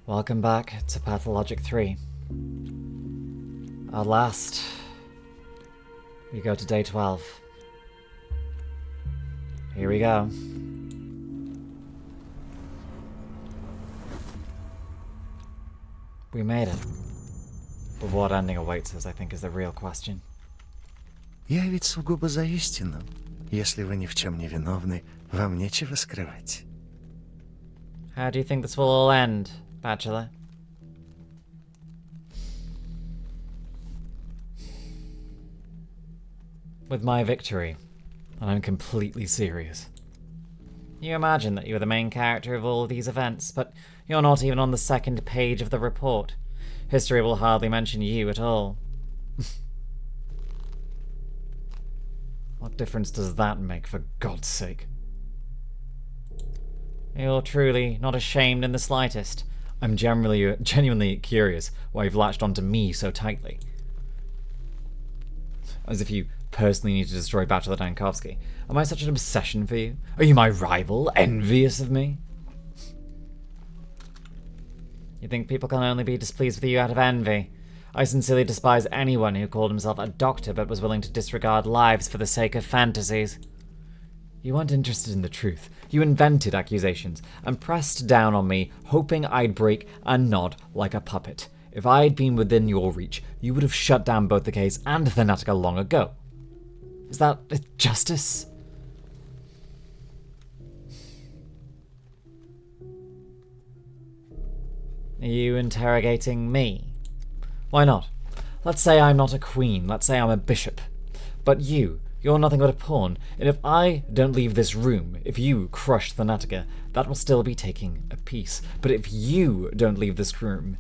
Welcome back to Pathologic 3. At last, we go to day 12. Here we go. We made it. But what ending awaits us, I think, is the real question. Я ведь сугубо за истину. Если вы ни в чем не виновны, вам нечего скрывать. How do you think this will all end, Bachelor? With my victory, and I'm completely serious. You imagine that you're the main character of all of these events, but you're not even on the second page of the report. History will hardly mention you at all. What difference does that make, for God's sake? You're truly not ashamed in the slightest. I'm genuinely curious why you've latched onto me so tightly. As if you personally need to destroy Bachelor Dankovsky. Am I such an obsession for you? Are you my rival, envious of me? You think people can only be displeased with you out of envy? I sincerely despise anyone who called himself a doctor but was willing to disregard lives for the sake of fantasies. You weren't interested in the truth. You invented accusations and pressed down on me, hoping I'd break and nod like a puppet. If I'd been within your reach, you would have shut down both the case and the Natica long ago. Is that justice? Are you interrogating me? Why not? Let's say I'm not a queen, let's say I'm a bishop. But you're nothing but a pawn, and if I don't leave this room, if you crush the Natica, that will still be taking a piece. But if you don't leave this room,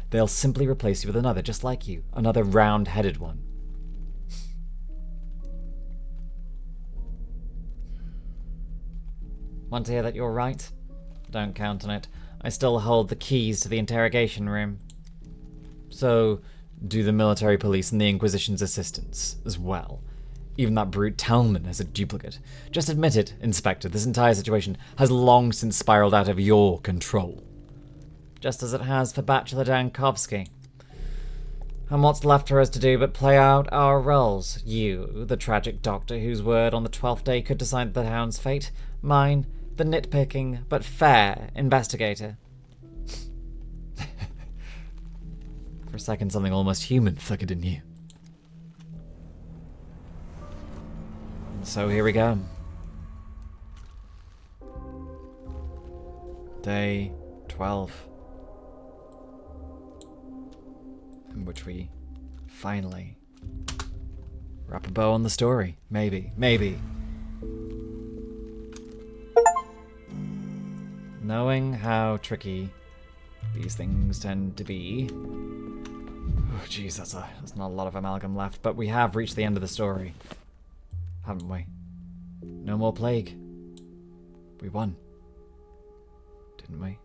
they'll simply replace you with another just like you, another round-headed one. Want to hear that you're right? Don't count on it. I still hold the keys to the interrogation room. So, do the military police and the Inquisition's assistants as well. Even that brute Talman has a duplicate. Just admit it, Inspector, this entire situation has long since spiraled out of your control. Just as it has for Bachelor Dankovsky. And what's left for us to do but play out our roles? You, the tragic doctor whose word on the 12th day could decide the town's fate. Mine, the nitpicking but fair investigator. For a second, something almost human flickered in you. And so here we go. Day 12. In which we finally wrap a bow on the story. Maybe. Knowing how tricky these things tend to be. Oh jeez, that's not a lot of amalgam left, but we have reached the end of the story. Haven't we? No more plague. We won. Didn't we?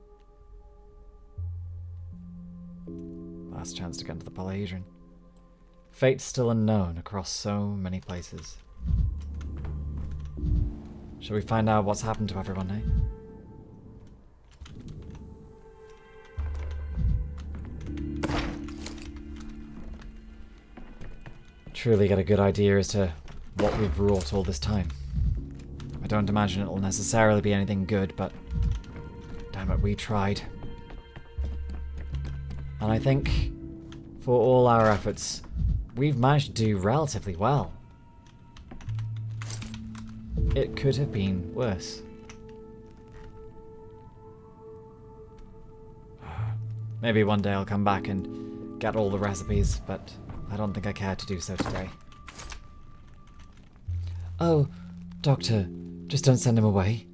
Last chance to get into the polyhedron. Fate still unknown across so many places. Shall we find out what's happened to everyone, eh? Truly get a good idea as to what we've wrought all this time. I don't imagine it'll necessarily be anything good, but damn it, we tried. And I think, for all our efforts, we've managed to do relatively well. It could have been worse. Maybe one day I'll come back and get all the recipes, but I don't think I care to do so today. Oh, Doctor, just don't send him away.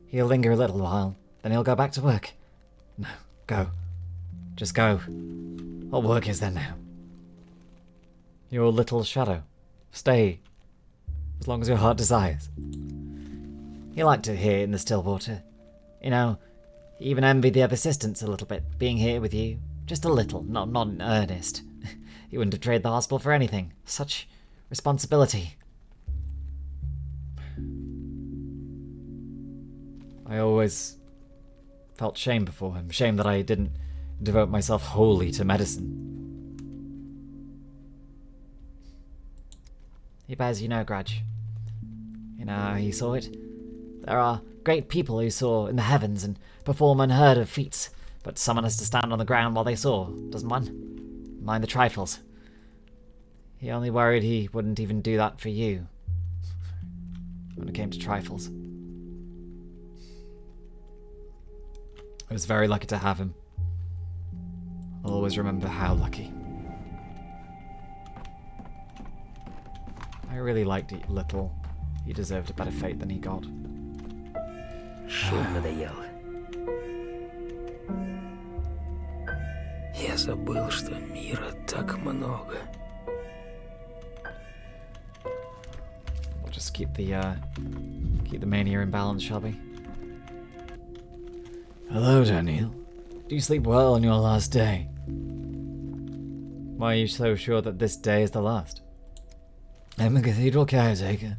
He'll linger a little while, then he'll go back to work. No, go. Just go. What work is there now? Your little shadow. Stay. As long as your heart desires. He liked it here in the still water. You know, he even envied the other assistants a little bit, being here with you. Just a little, not in earnest. He wouldn't have traded the hospital for anything. Such responsibility. I always felt shame before him. Shame that I didn't devote myself wholly to medicine. He bears you no grudge. You know how he saw it? There are great people who soar in the heavens and perform unheard of feats, but someone has to stand on the ground while they soar, doesn't one? Mind the trifles. He only worried he wouldn't even do that for you. When it came to trifles. I was very lucky to have him. I'll always remember how lucky. I really liked Little. He deserved a better fate than he got. Шум надоел. Я забыл, что мира так много. We'll just keep the mania in balance, shall we? Hello, Daniil. Do you sleep well on your last day? Why are you so sure that this day is the last? I'm a cathedral caretaker.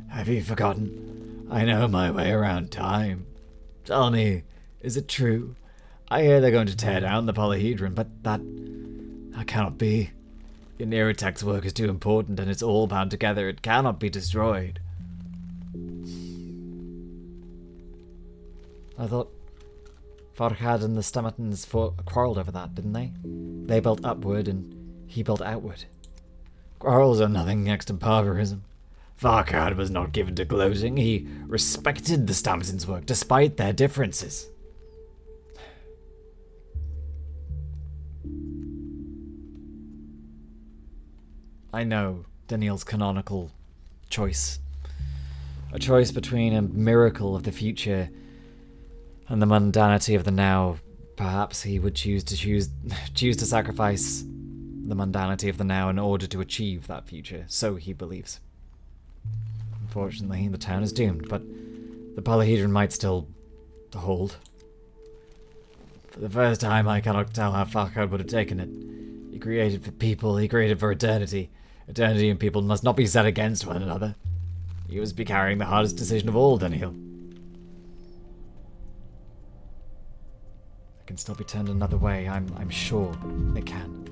Have you forgotten? I know my way around time. Tell me, is it true? I hear they're going to tear down the polyhedron, but that cannot be. Your Neurotech's work is too important and it's all bound together. It cannot be destroyed. I thought Farhad and the Stamatans quarreled over that, didn't they? They built upward and he built outward. Quarrels are nothing next to barbarism. Farhad was not given to gloating. He respected the Stamatans' work despite their differences. I know Daniil's canonical choice. A choice between a miracle of the future and the mundanity of the now. Perhaps he would choose to sacrifice the mundanity of the now in order to achieve that future, so he believes. Unfortunately, the town is doomed, but the polyhedron might still hold. For the first time, I cannot tell how Farhad would have taken it. He created for people, he created for eternity. Eternity and people must not be set against one another. He must be carrying the hardest decision of all, Daniil. It can still be turned another way, I'm sure it can.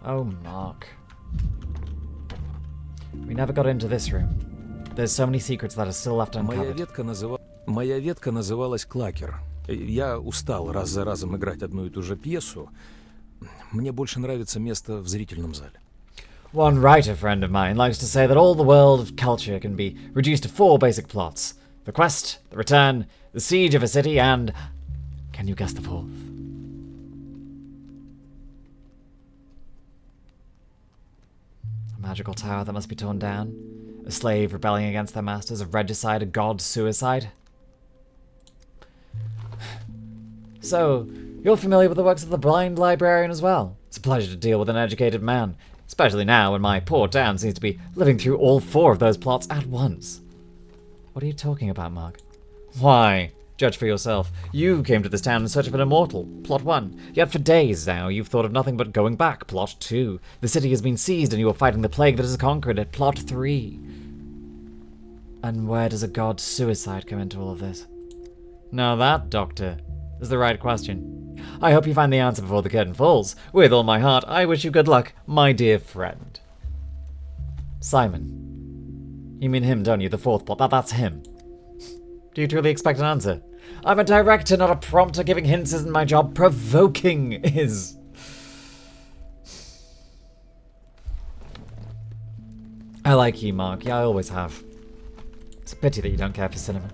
Oh, Mark. We never got into this room. There's so many secrets that are still left uncovered. Моя ветка называлась Клакер. Я устал раз за разом играть одну и ту же пьесу. Мне больше нравится место в зрительном зале. One writer friend of mine likes to say that all the world of culture can be reduced to 4 basic plots. The quest, the return, the siege of a city, and... Can you guess the 4th? A magical tower that must be torn down? A slave rebelling against their masters? A regicide? A god suicide? So, you're familiar with the works of the blind librarian as well. It's a pleasure to deal with an educated man, especially now when my poor town seems to be living through all 4 of those plots at once. What are you talking about, Mark? Why? Judge for yourself. You came to this town in search of an immortal. Plot 1. Yet for days now, you've thought of nothing but going back. Plot 2. The city has been seized and you are fighting the plague that has conquered it. Plot 3. And where does a god suicide come into all of this? Now that, Doctor, is the right question. I hope you find the answer before the curtain falls. With all my heart, I wish you good luck, my dear friend. Simon. You mean him, don't you? The 4th plot. That's him. Do you truly expect an answer? I'm a director, not a prompter. Giving hints isn't my job. Provoking is. I like you, Mark. Yeah, I always have. It's a pity that you don't care for cinema.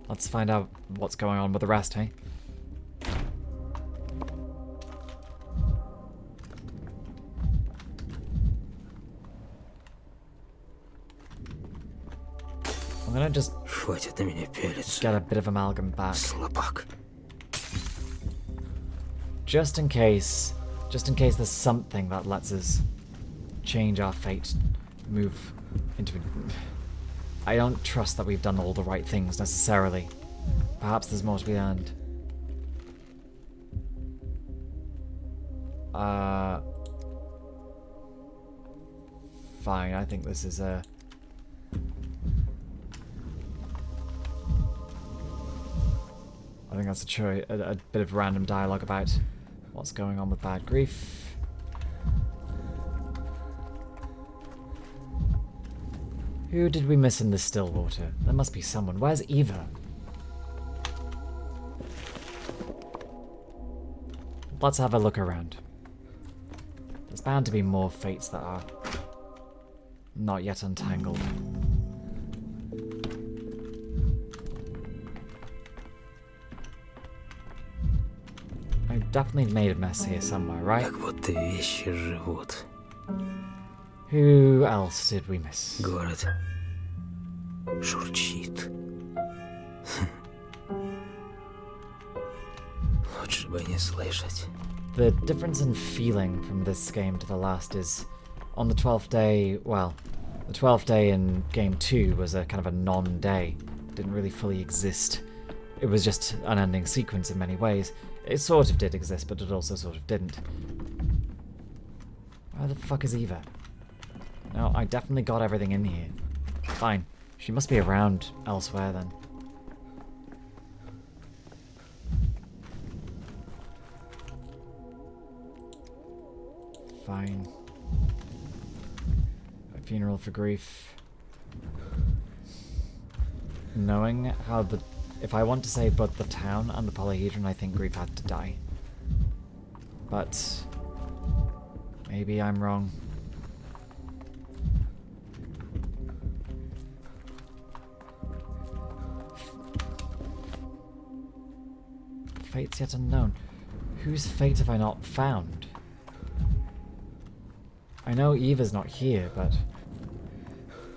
Let's find out what's going on with the rest, hey? I'm gonna just Хватит на меня пялиться. get a bit of amalgam back. Слабак. Just in case there's something that lets us change our fate, move into... I don't trust that we've done all the right things necessarily. Perhaps there's more to be earned. fine. I think this is a... I think that's a bit of random dialogue about what's going on with Bad Grief. Who did we miss in the Stillwater? There must be someone. Where's Eva? Let's have a look around. There's bound to be more fates that are not yet untangled. I definitely made a mess here somewhere, right? Как будто вещи живут. Who else did we miss? Город шурчит. Лучше бы не слышать. The difference in feeling from this game to the last is on the 12th day, well, the 12th day in game 2 was a kind of a non-day. It didn't really fully exist. It was just an ending sequence in many ways. It sort of did exist, but it also sort of didn't. Where the fuck is Eva? No, I definitely got everything in here. Fine. She must be around elsewhere then. Fine. A funeral for grief. Knowing how the... If I want to save both the town and the polyhedron, I think grief had to die. But... maybe I'm wrong. Fates yet unknown. Whose fate have I not found? I know Eva's not here, but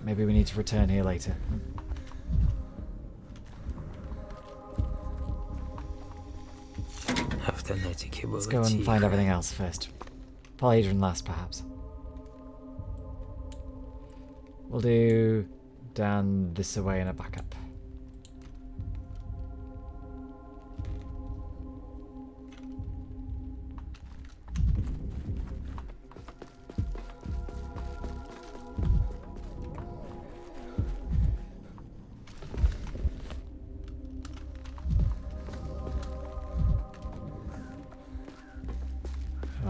maybe we need to return here later. Let's go and find everything else first. Polyhedron last, perhaps. We'll do down this way and a backup.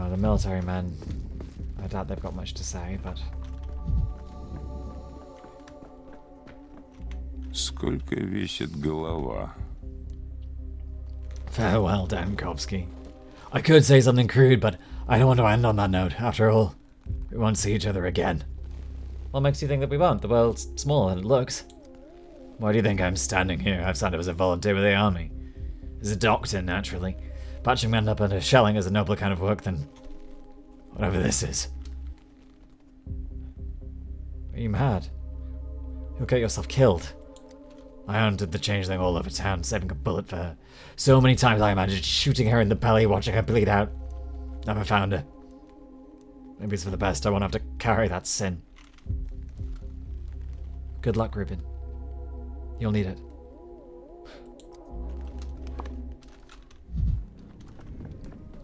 The military men, I doubt they've got much to say, but... Сколько весит голова? Farewell, Dankovsky. I could say something crude, but I don't want to end on that note. After all, we won't see each other again. What makes you think that we won't? The world's smaller than it looks. Why do you think I'm standing here? I've signed up as a volunteer with the army. As a doctor, naturally. Patching men up under shelling is a nobler kind of work than whatever this is. Are you mad? You'll get yourself killed. I hunted the Changeling all over town, saving a bullet for her. So many times I imagined shooting her in the belly, watching her bleed out. Never found her. Maybe it's for the best. I won't have to carry that sin. Good luck, Rubin. You'll need it.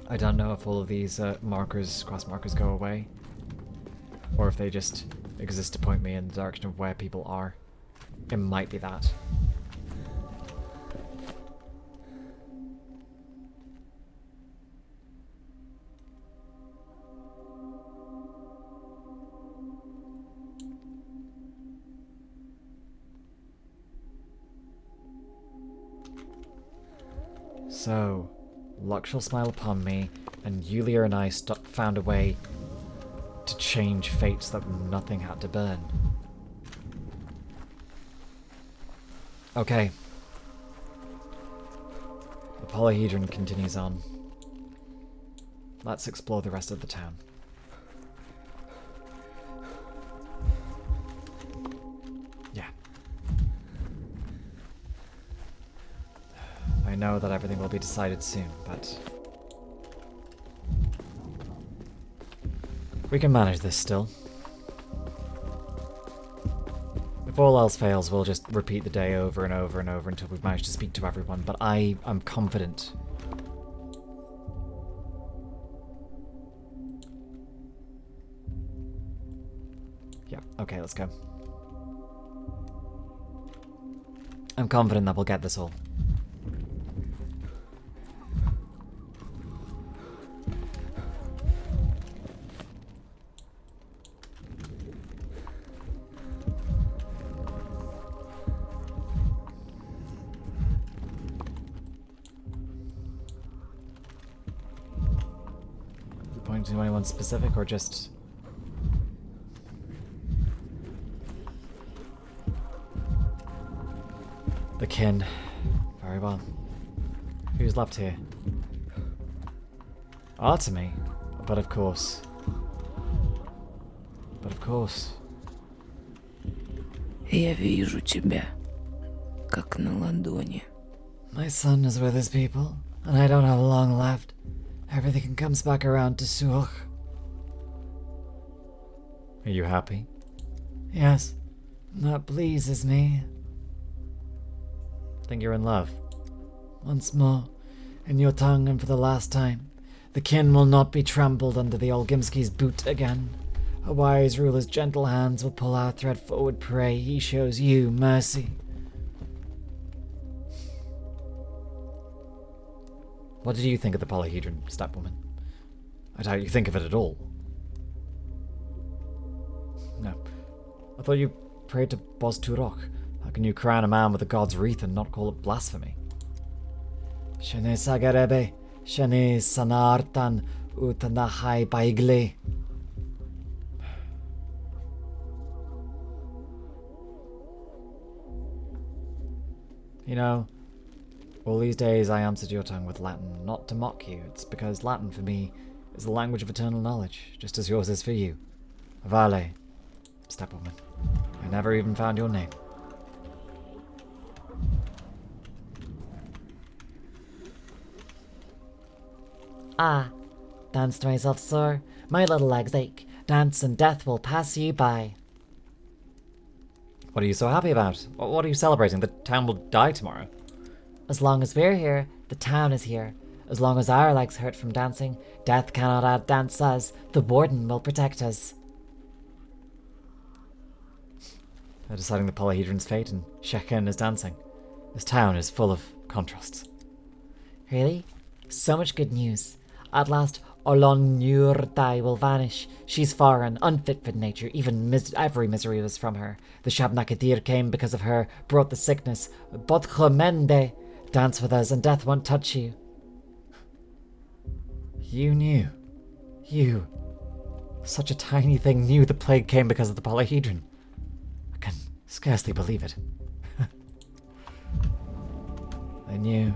I don't know if all of these cross markers go away, or if they just exist to point me in the direction of where people are. It might be that. So, luck shall smile upon me, and Yulia and I found a way to change fates that nothing had to burn. Okay. The polyhedron continues on. Let's explore the rest of the town. Yeah. I know that everything will be decided soon, but... we can manage this still. If all else fails, we'll just repeat the day over and over and over until we've managed to speak to everyone, but I am confident. Okay, let's go. I'm confident that we'll get this all. Pointing to anyone specific or just... The kin. Very well. Who's left here? Artemy? But of course. But of course. Я вижу тебя, как на ладони. My son is with his people, and I don't have long left. Everything comes back around to Such. Are you happy? Yes. That pleases me. Think you're in love? Once more, in your tongue and for the last time, the kin will not be trampled under the Olgimsky's boot again. A wise ruler's gentle hands will pull our thread forward, pray he shows you mercy. What did you think of the polyhedron, stepwoman? I doubt you think of it at all. No. I thought you prayed to Burakh. How can you crown a man with the god's wreath and not call it blasphemy? Shane sagarebe, shane sanartan utanahai baigle. You know, all these days I answered your tongue with Latin, not to mock you. It's because Latin for me is the language of eternal knowledge, just as yours is for you. Vale, stepwoman. I never even found your name. Ah, dance to myself, sir. My little legs ache. Dance and death will pass you by. What are you so happy about? What are you celebrating? The town will die tomorrow. As long as we're here, the town is here. As long as our legs hurt from dancing, death cannot outdance us. The warden will protect us. They're deciding the polyhedron's fate and Shekhin is dancing. This town is full of contrasts. Really? So much good news. At last, Olon Yurdai will vanish. She's foreign, unfit for nature. Even every misery was from her. The Shabnakadir came because of her, brought the sickness. Bodkhomende, dance with us and death won't touch you. You knew. You. Such a tiny thing knew the plague came because of the polyhedron. I can scarcely believe it. I knew.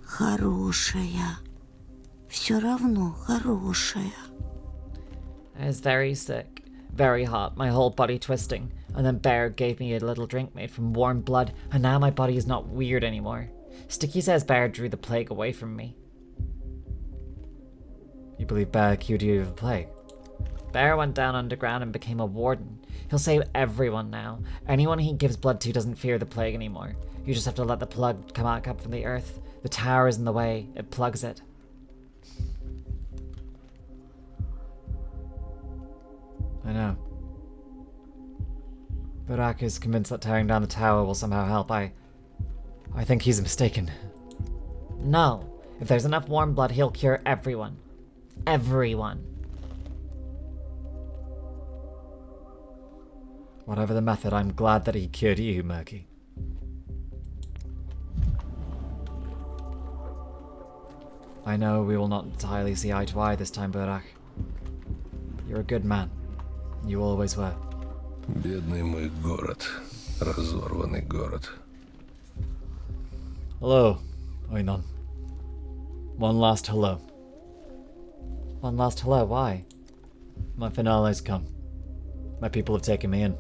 Хорошая. Все равно хорошая. I was very sick, very hot, my whole body twisting, and then Bear gave me a little drink made from warm blood, and now my body is not weird anymore. Sticky says Bear drew the plague away from me. You believe Bear cured you of the plague? Bear went down underground and became a warden. He'll save everyone now. Anyone he gives blood to doesn't fear the plague anymore. You just have to let the plug come back up from the earth. The tower is in the way. It plugs it. I know. Burakh is convinced that tearing down the tower will somehow help. I think he's mistaken. No. If there's enough warm blood, he'll cure everyone. Everyone. Whatever the method, I'm glad that he cured you, Murky. I know we will not entirely see eye to eye this time, Burakh. But you're a good man. You always were. Бедный мой город. Разорванный город. Hello, Oyun. One last hello. One last hello, why? My finale's come. My people have taken me in.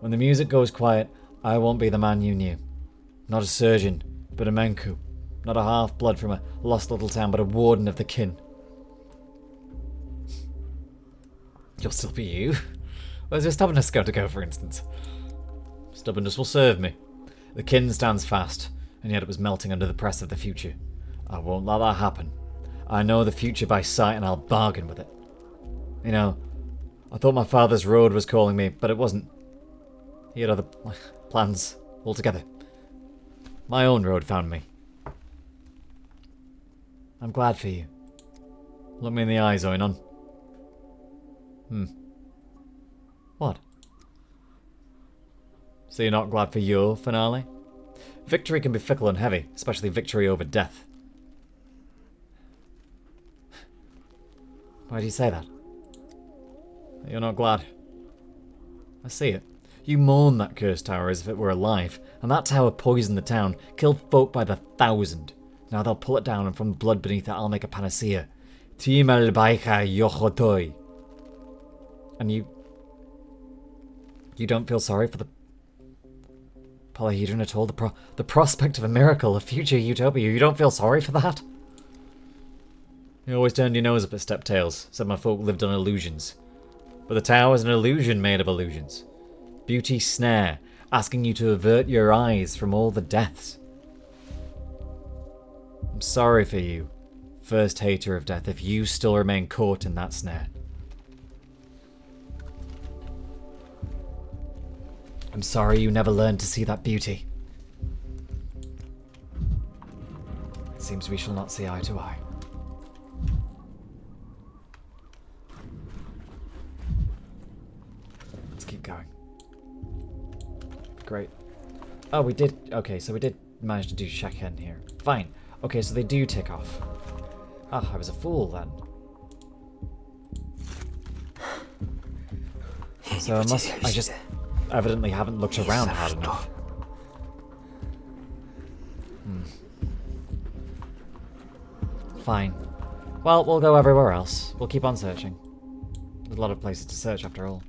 When the music goes quiet, I won't be the man you knew. Not a surgeon, but a Menku. Not a half-blood from a lost little town, but a warden of the kin. You'll still be you. Where's your stubbornness going to go, for instance? Stubbornness will serve me. The kin stands fast, and yet it was melting under the press of the future. I won't let that happen. I know the future by sight, and I'll bargain with it. You know, I thought my father's road was calling me, but it wasn't. He had other plans altogether. My own road found me. I'm glad for you. Look me in the eyes, Oyun. What? So you're not glad for your finale? Victory can be fickle and heavy, especially victory over death. Why do you say that? You're not glad. I see it. You mourn that cursed tower as if it were alive, and that tower poisoned the town, killed folk by the thousand. Now they'll pull it down, and from the blood beneath it I'll make a panacea. Timel baika yochotoi. And you don't feel sorry for the polyhedron at all? The prospect of a miracle, a future utopia, you don't feel sorry for that? You always turned your nose up at step tales, said my folk lived on illusions. But the tower's an illusion made of illusions. Beauty's snare, asking you to avert your eyes from all the deaths. I'm sorry for you, first hater of death, if you still remain caught in that snare. I'm sorry you never learned to see that beauty. It seems we shall not see eye to eye. Let's keep going. Great. Oh, we did... Okay, so we did manage to do check-in here. Fine. Okay, so they do tick off. Ah, I was a fool then. So I just evidently haven't looked around hard enough. Fine. Well, we'll go everywhere else. We'll keep on searching. There's a lot of places to search after all.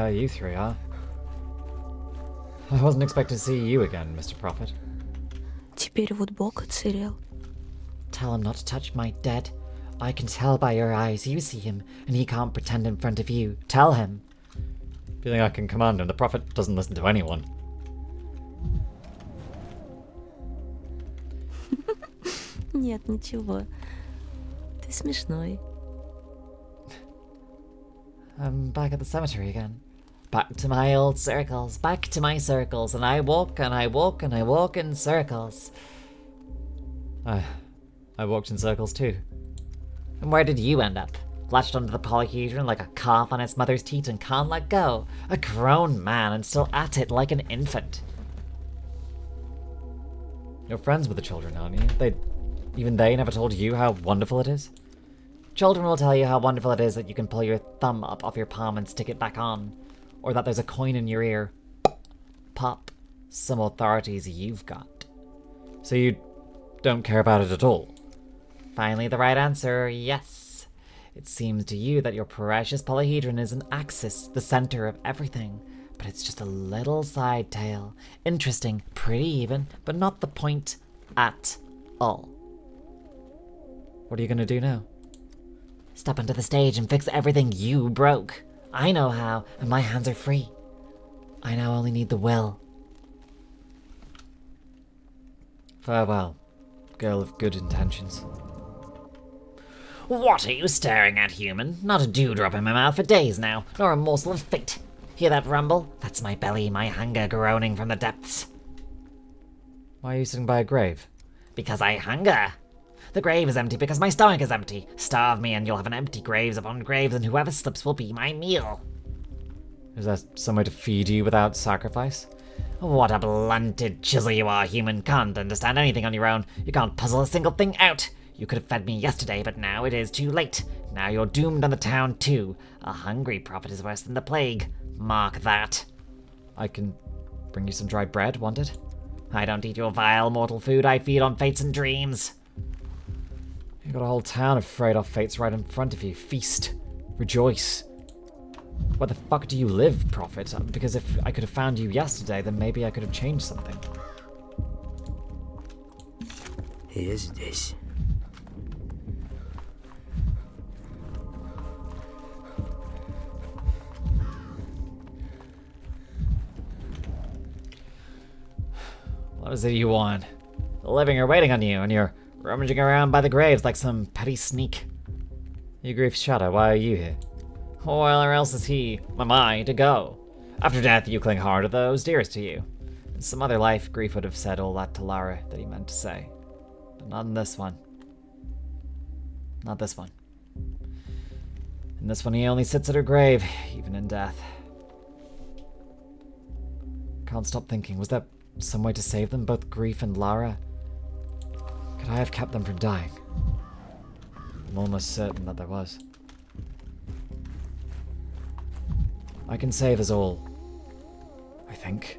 You three are. I wasn't expecting to see you again, Mr. Prophet. Теперь вот Бог отсырел. Tell him not to touch my dead. I can tell by your eyes you see him, and he can't pretend in front of you. Tell him. Do you think I can command him? The Prophet doesn't listen to anyone. Нет, ничего. Ты смешной. I'm back at the cemetery again. Back to my old circles, back to my circles, and I walk and I walk and I walk in circles. I walked in circles too. And where did you end up? Latched onto the polyhedron like a calf on its mother's teat and can't let go. A grown man and still at it like an infant. You're friends with the children, aren't you? Even they never told you how wonderful it is? Children will tell you how wonderful it is that you can pull your thumb up off your palm and stick it back on. Or that there's a coin in your ear. Pop. Some authorities you've got. So you don't care about it at all? Finally the right answer, yes. It seems to you that your precious polyhedron is an axis, the center of everything. But it's just a little side tale. Interesting, pretty even, but not the point at all. What are you gonna do now? Step onto the stage and fix everything you broke. I know how, and my hands are free. I now only need the will. Farewell, girl of good intentions. What are you staring at, human? Not a dewdrop in my mouth for days now, nor a morsel of fate. Hear that rumble? That's my belly, my hunger groaning from the depths. Why are you sitting by a grave? Because I hunger. The grave is empty because my stomach is empty. Starve me and you'll have an empty graves upon graves, and whoever slips will be my meal. Is there some way to feed you without sacrifice? What a blunted chisel you are, human. Can't understand anything on your own. You can't puzzle a single thing out. You could have fed me yesterday, but now it is too late. Now you're doomed on the town too. A hungry prophet is worse than the plague. Mark that. I can bring you some dry bread, want it? I don't eat your vile mortal food. I feed on fates and dreams. You got a whole town of frayed off fates right in front of you. Feast. Rejoice. Where the fuck do you live, Prophet? Because if I could have found you yesterday, then maybe I could have changed something. Я здесь. What is it you want? The living are waiting on you, and you're rummaging around by the graves like some petty sneak. You grief's shadow, why are you here? Where else is he, am I, to go? After death, you cling hard to those dearest to you. In some other life, grief would have said all that to Lara that he meant to say. But not in this one. Not this one. In this one, he only sits at her grave, even in death. Can't stop thinking, was there some way to save them, both Grief and Lara? Could I have kept them from dying? I'm almost certain that there was. I can save us all. I think.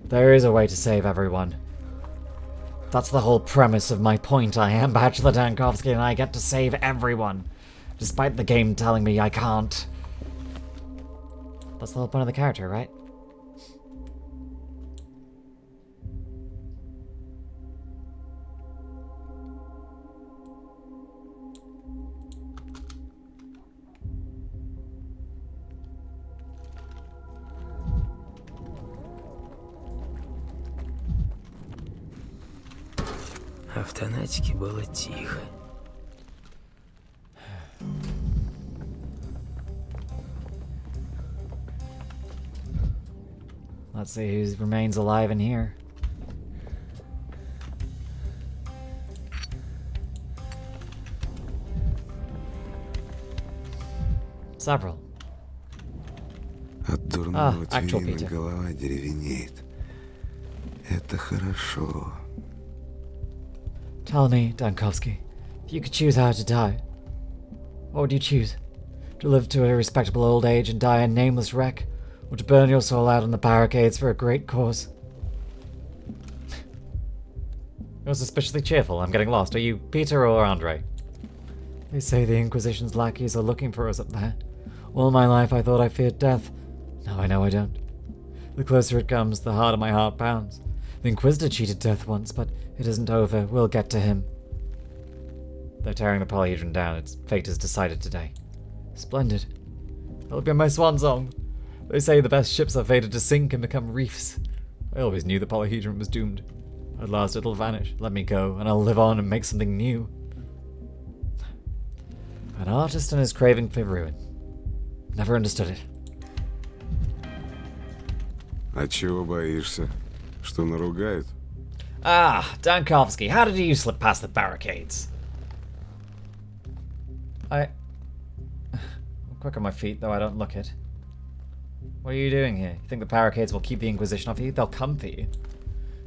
There is a way to save everyone. That's the whole premise of my point. I am Bachelor Dankovsky and I get to save everyone. Despite the game telling me I can't. That's the whole point of the character, right? А в Танатике было тихо. Let's see who remains alive in here. Several. От дурного actual Твина Peter. голова деревенеет. Это хорошо. Tell me, Dankovsky, if you could choose how to die, what would you choose? To live to a respectable old age and die a nameless wreck, or to burn your soul out on the barricades for a great cause? You're suspiciously cheerful. I'm getting lost. Are you Peter or Andre? They say the Inquisition's lackeys are looking for us up there. All my life I thought I feared death. Now I know I don't. The closer it comes, the harder my heart pounds. The Inquisitor cheated death once, but it isn't over. We'll get to him. They're tearing the polyhedron down. Its fate is decided today. Splendid. That'll be my swan song. They say the best ships are fated to sink and become reefs. I always knew the polyhedron was doomed. At last it'll vanish. Let me go, and I'll live on and make something new. An artist and his craving for ruin. Never understood it. А чего боишься? Что наругают? Ah, Dankovsky, how did you slip past the barricades? I'm quick on my feet, though I don't look it. What are you doing here? You think the barricades will keep the Inquisition off you? They'll come for you.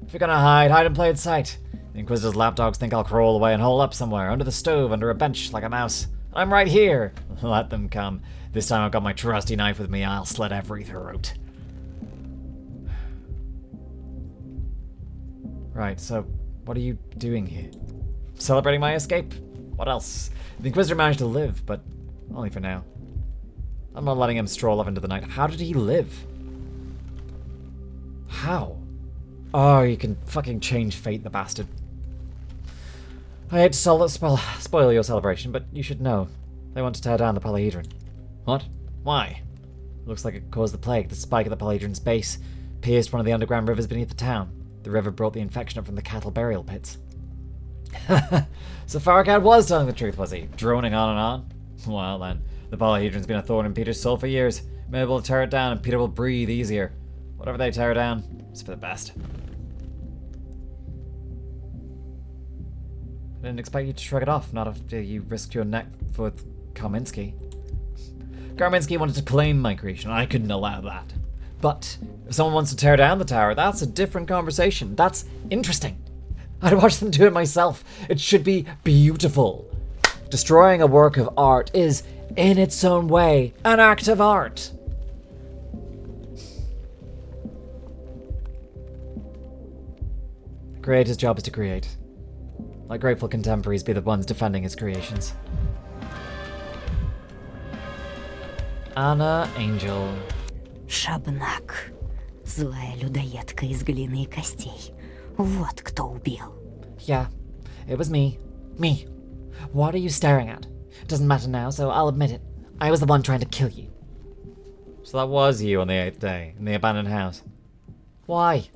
If you're gonna hide, hide in plain sight. The Inquisitor's lapdogs think I'll crawl away and hole up somewhere, under the stove, under a bench, like a mouse. I'm right here. Let them come. This time I've got my trusty knife with me. I'll slit every throat. Right, so what are you doing here? Celebrating my escape? What else? The Inquisitor managed to live, but only for now. I'm not letting him stroll off into the night. How did he live? How? Oh, you can fucking change fate, the bastard. I hate to spoil your celebration, but you should know. They want to tear down the polyhedron. What? Why? Looks like it caused the plague. The spike at the polyhedron's base pierced one of the underground rivers beneath the town. The river brought the infection up from the cattle burial pits. So Farragut was telling the truth, was he? Droning on and on? Well then, the polyhedron's been a thorn in Peter's soul for years. Maybe we'll tear it down and Peter will breathe easier. Whatever they tear down, it's for the best. I didn't expect you to shrug it off, not after you risked your neck for Karminski. Karminski wanted to claim my creation, and I couldn't allow that. But if someone wants to tear down the tower, that's a different conversation. That's interesting. I'd watch them do it myself. It should be beautiful. Destroying a work of art is, in its own way, an act of art. The creator's job is to create. Let grateful contemporaries be the ones defending his creations. Anna Angel. Шабнак. Злая людоедка из глины и костей. Вот кто убил. Yeah, it was me. Me. What are you staring at? Doesn't matter now, so I'll admit it. I was the one trying to kill you. So that was you on the 8th day, in the abandoned house. Why?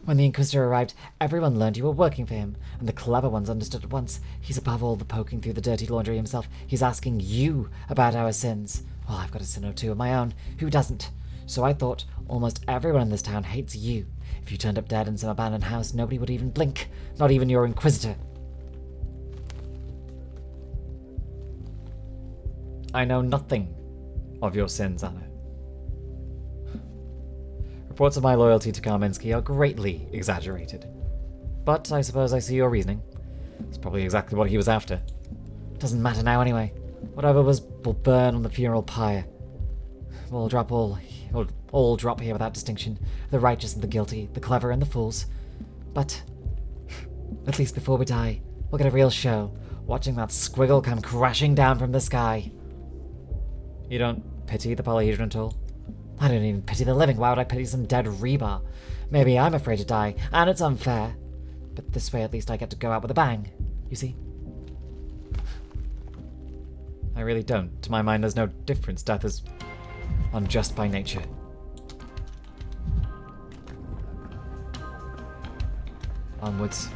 When the Inquisitor arrived, everyone learned you were working for him, and the clever ones understood at once. He's above all the poking through the dirty laundry himself. He's asking you about our sins. Well, I've got a sin or two of my own. Who doesn't? So I thought, almost everyone in this town hates you. If you turned up dead in some abandoned house, nobody would even blink. Not even your Inquisitor. I know nothing of your sins, Anna. Reports of my loyalty to Kaminsky are greatly exaggerated. But I suppose I see your reasoning. It's probably exactly what he was after. Doesn't matter now anyway. Whatever will burn on the funeral pyre. We'll all drop here without distinction. The righteous and the guilty, the clever and the fools. But at least before we die, we'll get a real show. Watching that squiggle come crashing down from the sky. You don't pity the polyhedron at all? I don't even pity the living. Why would I pity some dead rebar? Maybe I'm afraid to die, and it's unfair. But this way at least I get to go out with a bang. You see? I really don't. To my mind, there's no difference. Death is unjust by nature. Onwards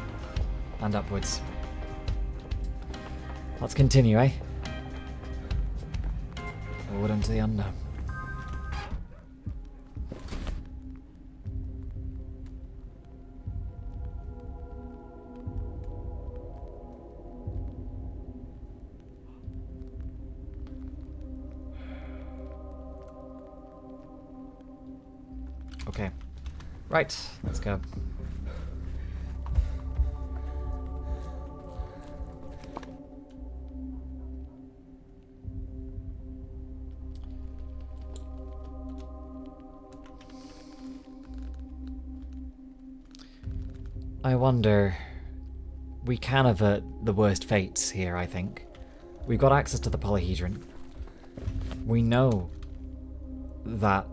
and upwards. Let's continue, eh? Forward into the unknown. Okay. Right, let's go. I wonder... We can avert the worst fates here, I think. We've got access to the polyhedron. We know that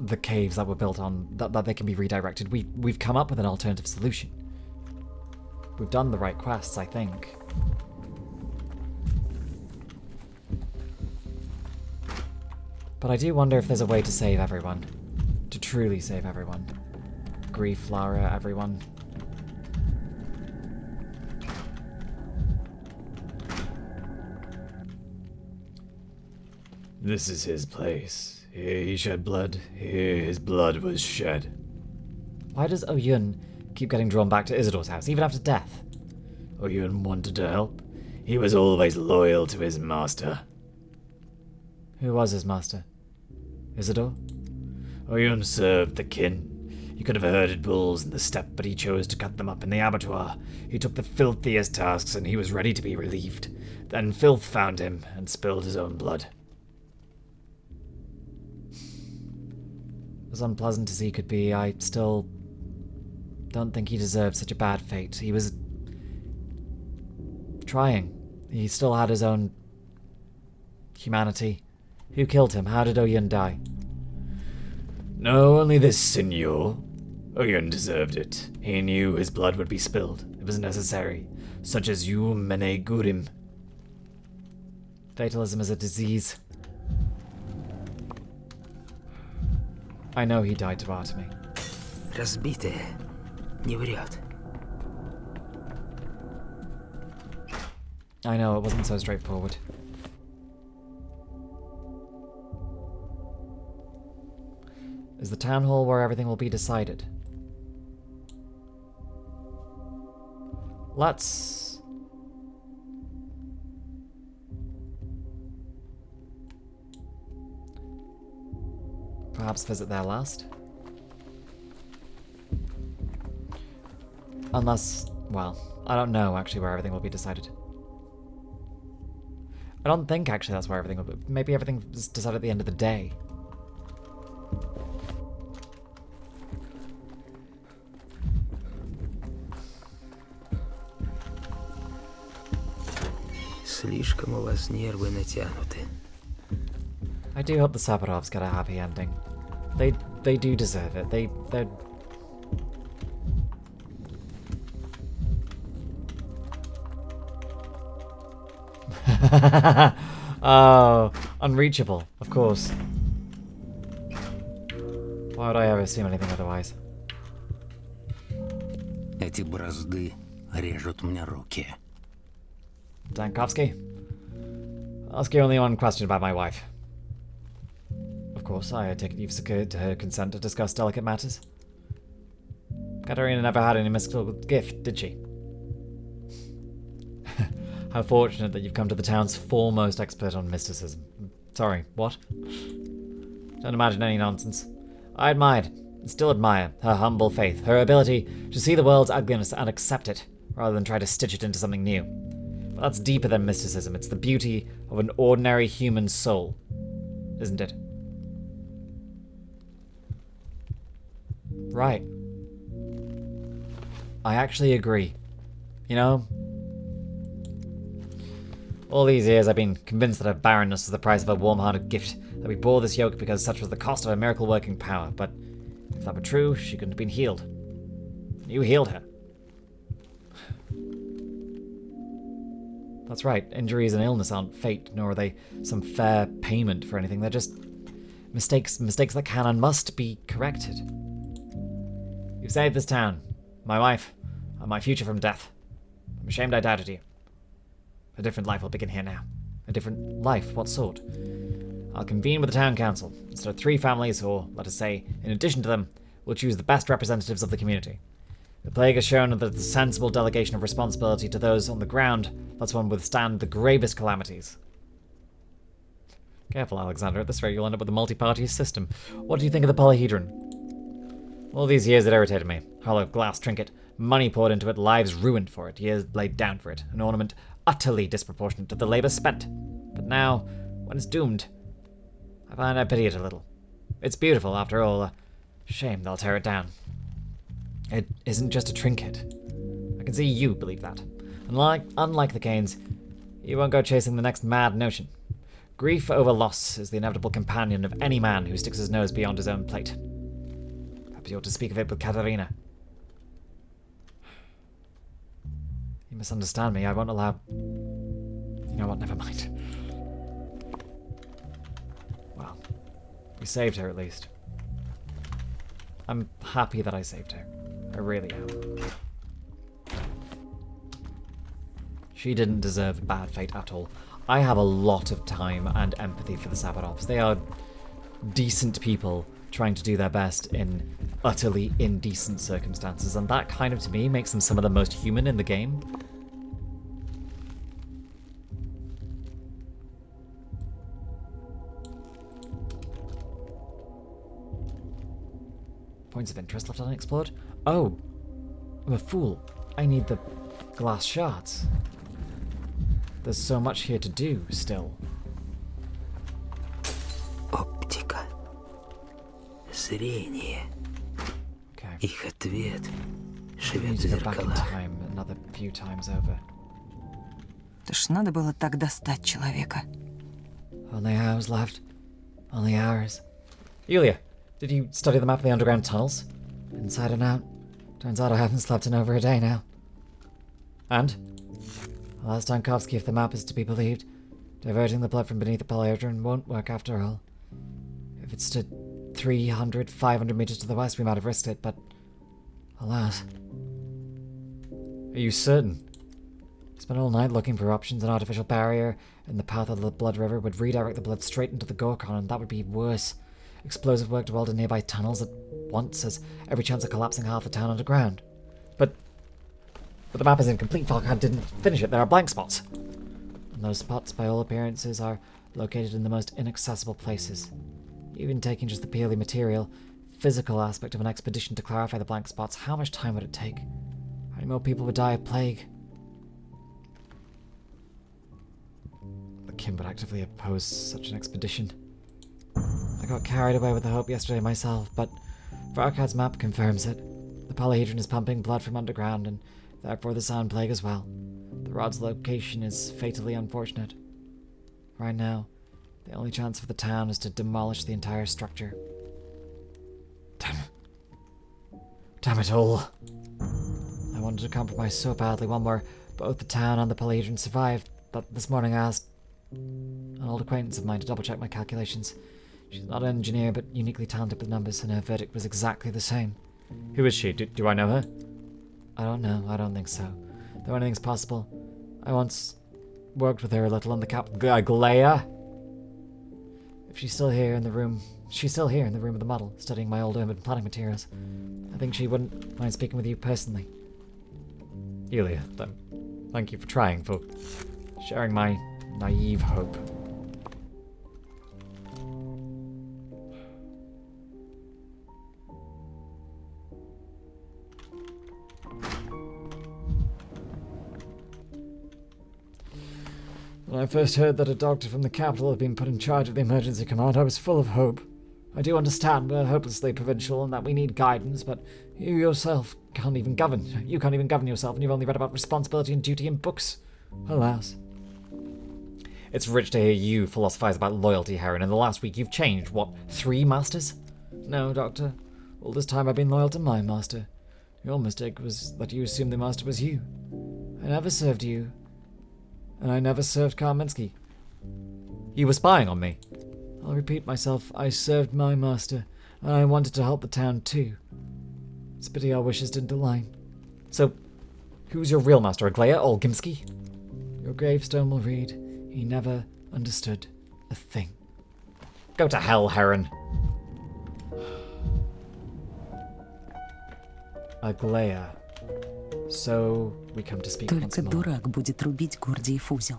the caves that were built on, that they can be redirected. We've come up with an alternative solution. We've done the right quests, I think. But I do wonder if there's a way to save everyone. To truly save everyone. Grief, Lara, everyone. This is his place. Here he shed blood. Here his blood was shed. Why does Oyun keep getting drawn back to Isidore's house, even after death? Oyun wanted to help. He was always loyal to his master. Who was his master? Isidore? Oyun served the kin. He could have herded bulls in the steppe, but he chose to cut them up in the abattoir. He took the filthiest tasks, and he was ready to be relieved. Then filth found him, and spilled his own blood. As unpleasant as he could be, I still don't think he deserved such a bad fate. He was trying. He still had his own humanity. Who killed him? How did Oyun die? No, only this, Signor. Oyun deserved it. He knew his blood would be spilled. It was necessary. Such as you, Mene Gurim. Fatalism is a disease. I know he died to Artemy. Разбитое не врет. I know, it wasn't so straightforward. Is the town hall where everything will be decided? Let's... perhaps visit there last? Unless, well, I don't know actually where everything will be decided. I don't think actually that's where everything will be. Maybe everything is decided at the end of the day. Слишком у вас нервы натянуты. I do hope the Saburovs get a happy ending. They do deserve it. They're... Oh, unreachable, of course. Why would I ever assume anything otherwise? Эти бразды режут мне руки. Dankovsky? I'll ask you only one question about my wife. Of course, I take it you've secured her consent to discuss delicate matters. Katerina never had any mystical gift, did she? How fortunate that you've come to the town's foremost expert on mysticism. Sorry, what? Don't imagine any nonsense. I admired, and still admire, her humble faith, her ability to see the world's ugliness and accept it, rather than try to stitch it into something new. But that's deeper than mysticism. It's the beauty of an ordinary human soul, isn't it? Right. I actually agree. You know, all these years I've been convinced that her barrenness was the price of a warm-hearted gift, that we bore this yoke because such was the cost of her miracle-working power, but if that were true, she couldn't have been healed. You healed her. That's right, injuries and illness aren't fate, nor are they some fair payment for anything. They're just mistakes that can and must be corrected. You've saved this town, my wife, and my future from death. I'm ashamed I doubted you. A different life will begin here now. A different life? What sort? I'll convene with the town council. Instead of 3 families, or let us say, in addition to them, we'll choose the best representatives of the community. The plague has shown that the sensible delegation of responsibility to those on the ground lets one withstand the gravest calamities. Careful, Alexander. At this rate, you'll end up with a multi-party system. What do you think of the polyhedron? All these years it irritated me. Hollow glass trinket, money poured into it, lives ruined for it, years laid down for it, an ornament utterly disproportionate to the labour spent. But now, when it's doomed, I find I pity it a little. It's beautiful, after all. A shame they'll tear it down. It isn't just a trinket. I can see you believe that. Unlike the Canes, you won't go chasing the next mad notion. Grief over loss is the inevitable companion of any man who sticks his nose beyond his own plate. Perhaps you ought to speak of it with Katerina. You misunderstand me. I won't allow... You know what? Never mind. Well, we saved her at least. I'm happy that I saved her. I really am. She didn't deserve a bad fate at all. I have a lot of time and empathy for the Saburovs. They are decent people trying to do their best in utterly indecent circumstances, and that kind of, to me, makes them some of the most human in the game. Points of interest left unexplored? Oh! I'm a fool. I need the glass shards. There's so much here to do, still. Оптика. Зрение. Okay. Их ответ I живет need в to go back in зеркалах. time another few times over. Это ж надо было так достать человека. Only hours left. Only hours. Yulia, did you study the map of the underground tunnels? Inside and out. Turns out I haven't slept in over a day now. And? Well, ask Dankovsky if the map is to be believed. Diverting the blood from beneath the polyhedron won't work after all. If it stood 300, 500 meters to the west, we might have risked it, but... Alas. Are you certain? Spent all night looking for options. An artificial barrier in the path of the blood river would redirect the blood straight into the Gorkon, and that would be worse. Explosive work to weld in nearby tunnels at once has every chance of collapsing half the town underground. But the map is incomplete. Falcon didn't finish it. There are blank spots. And those spots, by all appearances, are located in the most inaccessible places. Even taking just the purely material, physical aspect of an expedition to clarify the blank spots, how much time would it take? How many more people would die of plague? The Kim would actively oppose such an expedition. I got carried away with the hope yesterday myself, but Farkad's map confirms it. The polyhedron is pumping blood from underground, and therefore the sound plague as well. The rod's location is fatally unfortunate. Right now, the only chance for the town is to demolish the entire structure. Damn it all. I wanted to compromise so badly, one where both the town and the polyhedron survived, but this morning I asked an old acquaintance of mine to double check my calculations. She's not an engineer, but uniquely talented with numbers, and her verdict was exactly the same. Who is she? Do I know her? I don't know. I don't think so. Though anything's possible. I once worked with her a little on the Glaya. If she's still here in the room, she's still here in the room of the model, studying my old urban planning materials. I think she wouldn't mind speaking with you personally. Yulia, thank you for trying, for sharing my naive hope. When I first heard that a doctor from the capital had been put in charge of the emergency command, I was full of hope. I do understand we're hopelessly provincial and that we need guidance, but you yourself can't even govern. You can't even govern yourself, and you've only read about responsibility and duty in books. Alas. It's rich to hear you philosophize about loyalty, Heron. In the last week, you've changed, what, 3 masters? No, Doctor. All this time I've been loyal to my master. Your mistake was that you assumed the master was you. I never served you. And I never served Kaminsky. You were spying on me. I'll repeat myself. I served my master, and I wanted to help the town too. It's a pity our wishes didn't align. So, who's your real master, Aglaya or Gimsky? Your gravestone will read, he never understood a thing. Go to hell, Heron. Aglaya. So, we come to speak once Только more. дурак будет рубить Гордиев узел.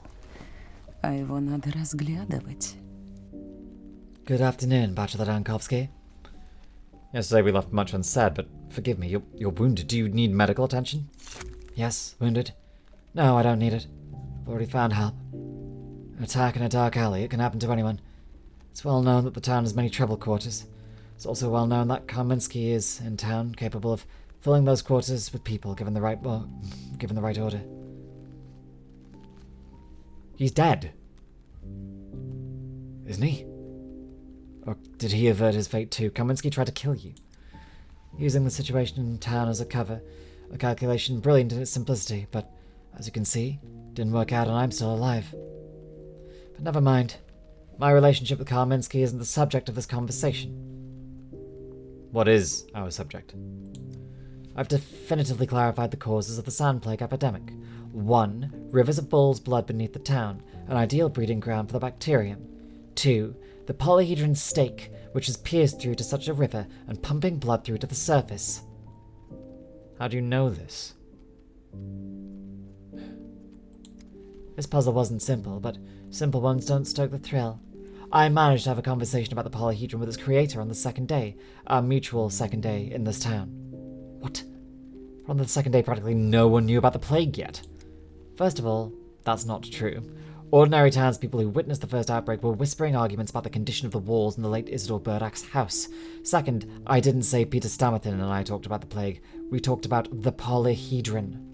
А его надо разглядывать. Good afternoon, Bachelor Dankovsky. Yesterday we left much unsaid, but forgive me, you're wounded. Do you need medical attention? Yes, wounded. No, I don't need it. I've already found help. An attack in a dark alley, it can happen to anyone. It's well known that the town has many trouble quarters. It's also well known that Kaminsky is in town, capable of filling those quarters with people given the right order. He's dead. Isn't he? Or did he avert his fate too? Kaminsky tried to kill you. Using the situation in town as a cover, a calculation brilliant in its simplicity, but as you can see, didn't work out and I'm still alive. But never mind. My relationship with Kaminsky isn't the subject of this conversation. What is our subject? I've definitively clarified the causes of the sand plague epidemic. 1. Rivers of bull's blood beneath the town, an ideal breeding ground for the bacterium. 2. The polyhedron stake, which is pierced through to such a river and pumping blood through to the surface. How do you know this? This puzzle wasn't simple, but simple ones don't stoke the thrill. I managed to have a conversation about the polyhedron with its creator on the second day, our mutual second day in this town. What? On the second day, practically no one knew about the plague yet. First of all, that's not true. Ordinary townspeople who witnessed the first outbreak were whispering arguments about the condition of the walls in the late Isidore Burakh's house. Second, I didn't say Peter Stamathin and I talked about the plague. We talked about the polyhedron.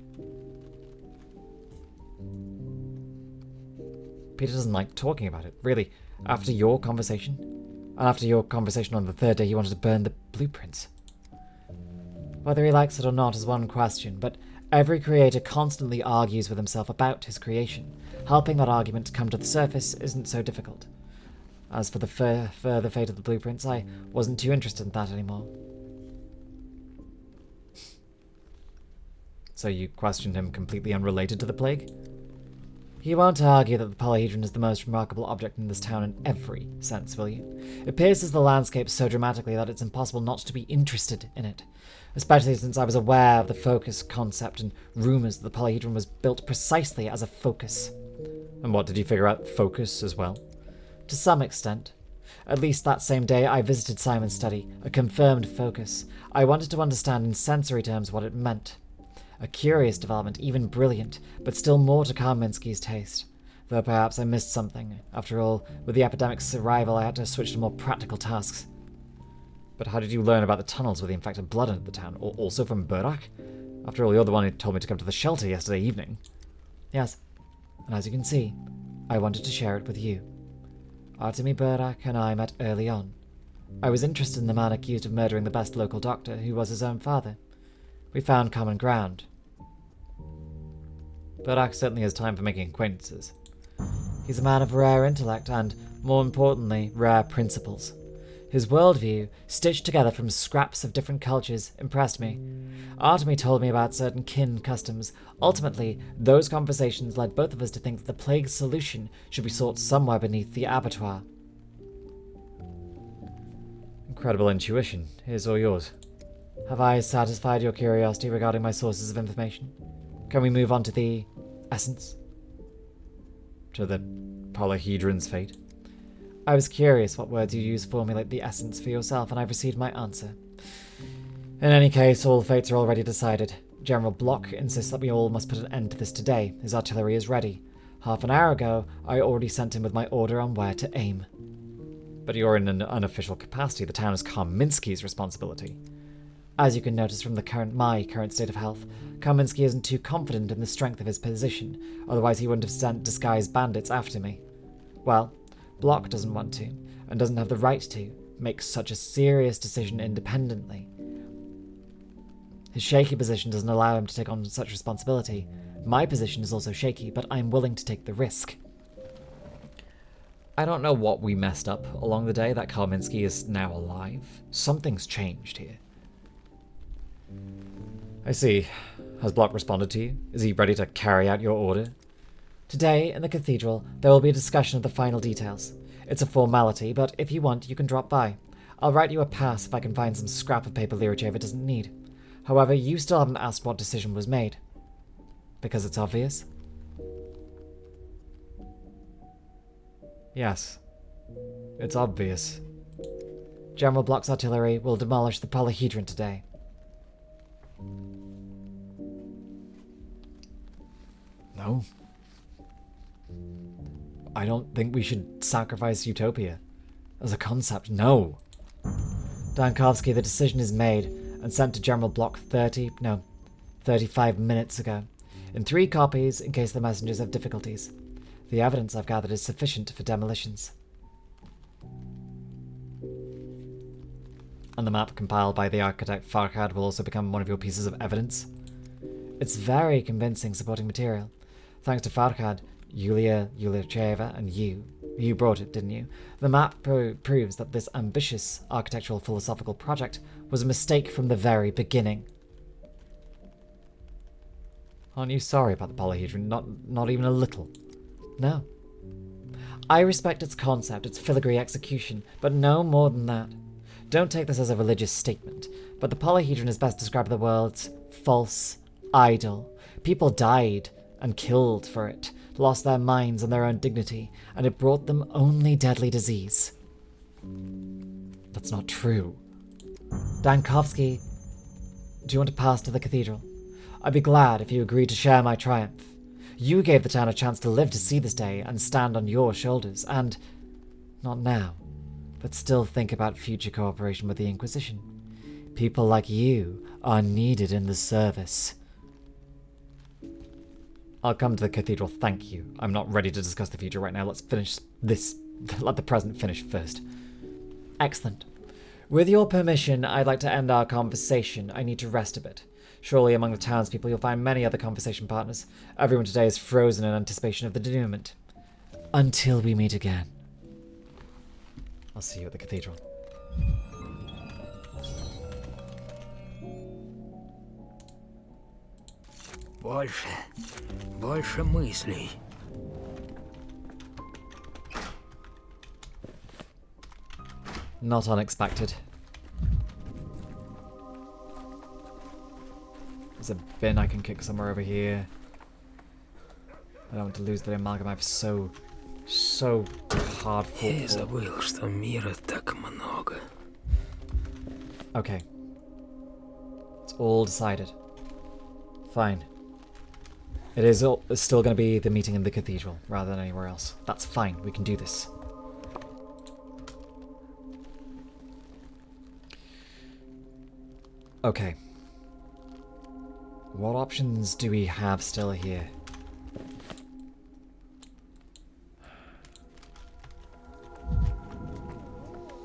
Peter doesn't like talking about it, really. After your conversation? And after your conversation on the third day, he wanted to burn the blueprints. Whether he likes it or not is one question, but every creator constantly argues with himself about his creation. Helping that argument come to the surface isn't so difficult. As for the further fate of the blueprints, I wasn't too interested in that anymore. So you questioned him completely unrelated to the plague? You won't argue that the polyhedron is the most remarkable object in this town in every sense, will you? It pierces the landscape so dramatically that it's impossible not to be interested in it. Especially since I was aware of the focus concept and rumors that the polyhedron was built precisely as a focus. And what, did you figure out focus as well? To some extent. At least that same day I visited Simon's study, a confirmed focus. I wanted to understand in sensory terms what it meant. A curious development, even brilliant, but still more to Kaminsky's taste. Though perhaps I missed something. After all, with the epidemic's arrival I had to switch to more practical tasks. But how did you learn about the tunnels with the infected blood in the town? Also from Burakh? After all, you're the one who told me to come to the shelter yesterday evening. Yes, and as you can see, I wanted to share it with you. Artemy Burakh and I met early on. I was interested in the man accused of murdering the best local doctor, who was his own father. We found common ground. Burakh certainly has time for making acquaintances. He's a man of rare intellect and, more importantly, rare principles. His worldview, stitched together from scraps of different cultures, impressed me. Artemy told me about certain kin customs. Ultimately, those conversations led both of us to think that the plague's solution should be sought somewhere beneath the abattoir. Incredible intuition. Here's all yours. Have I satisfied your curiosity regarding my sources of information? Can we move on to the essence? To the polyhedron's fate? I was curious what words you use to formulate the essence for yourself, and I've received my answer. In any case, all fates are already decided. General Burakh insists that we all must put an end to this today. His artillery is ready. Half an hour ago, I already sent him with my order on where to aim. But you're in an unofficial capacity. The town is Kaminsky's responsibility. As you can notice from my current state of health, Kaminsky isn't too confident in the strength of his position, otherwise he wouldn't have sent disguised bandits after me. Well, Burakh doesn't want to, and doesn't have the right to, make such a serious decision independently. His shaky position doesn't allow him to take on such responsibility. My position is also shaky, but I'm willing to take the risk. I don't know what we messed up along the day that Kaminsky is now alive. Something's changed here. I see. Has Burakh responded to you? Is he ready to carry out your order? Today, in the cathedral, there will be a discussion of the final details. It's a formality, but if you want, you can drop by. I'll write you a pass if I can find some scrap of paper Lilich doesn't need. However, you still haven't asked what decision was made. Because it's obvious? Yes. It's obvious. General Burak's artillery will demolish the polyhedron today. No. I don't think we should sacrifice Utopia. As a concept, no. Dankovsky, the decision is made and sent to General Burakh 35 minutes ago. In 3 copies, in case the messengers have difficulties. The evidence I've gathered is sufficient for demolitions. And the map compiled by the architect Farhad will also become one of your pieces of evidence. It's very convincing supporting material. Thanks to Farhad, Yulia, Yulicheva, and you brought it, didn't you? The map proves that this ambitious architectural philosophical project was a mistake from the very beginning. Aren't you sorry about the polyhedron? Not even a little. No. I respect its concept, its filigree execution, but no more than that. Don't take this as a religious statement, but the polyhedron is best described in the words false idol. People died and killed for it, lost their minds and their own dignity, and it brought them only deadly disease. That's not true. Dankovsky, do you want to pass to the cathedral? I'd be glad if you agreed to share my triumph. You gave the town a chance to live to see this day and stand on your shoulders, and not now, but still think about future cooperation with the Inquisition. People like you are needed in the service. I'll come to the cathedral, thank you. I'm not ready to discuss the future right now. Let's finish this. Let the present finish first. Excellent. With your permission, I'd like to end our conversation. I need to rest a bit. Surely among the townspeople you'll find many other conversation partners. Everyone today is frozen in anticipation of the denouement. Until we meet again. I'll see you at the cathedral. Больше мыслей. Not unexpected. There's a bin I can kick somewhere over here. I don't want to lose the amalgam. I've so hard fought. Я забыл, что мира так много. Okay. It's all decided. Fine. It is still going to be the meeting in the cathedral rather than anywhere else. That's fine. We can do this. Okay. What options do we have still here?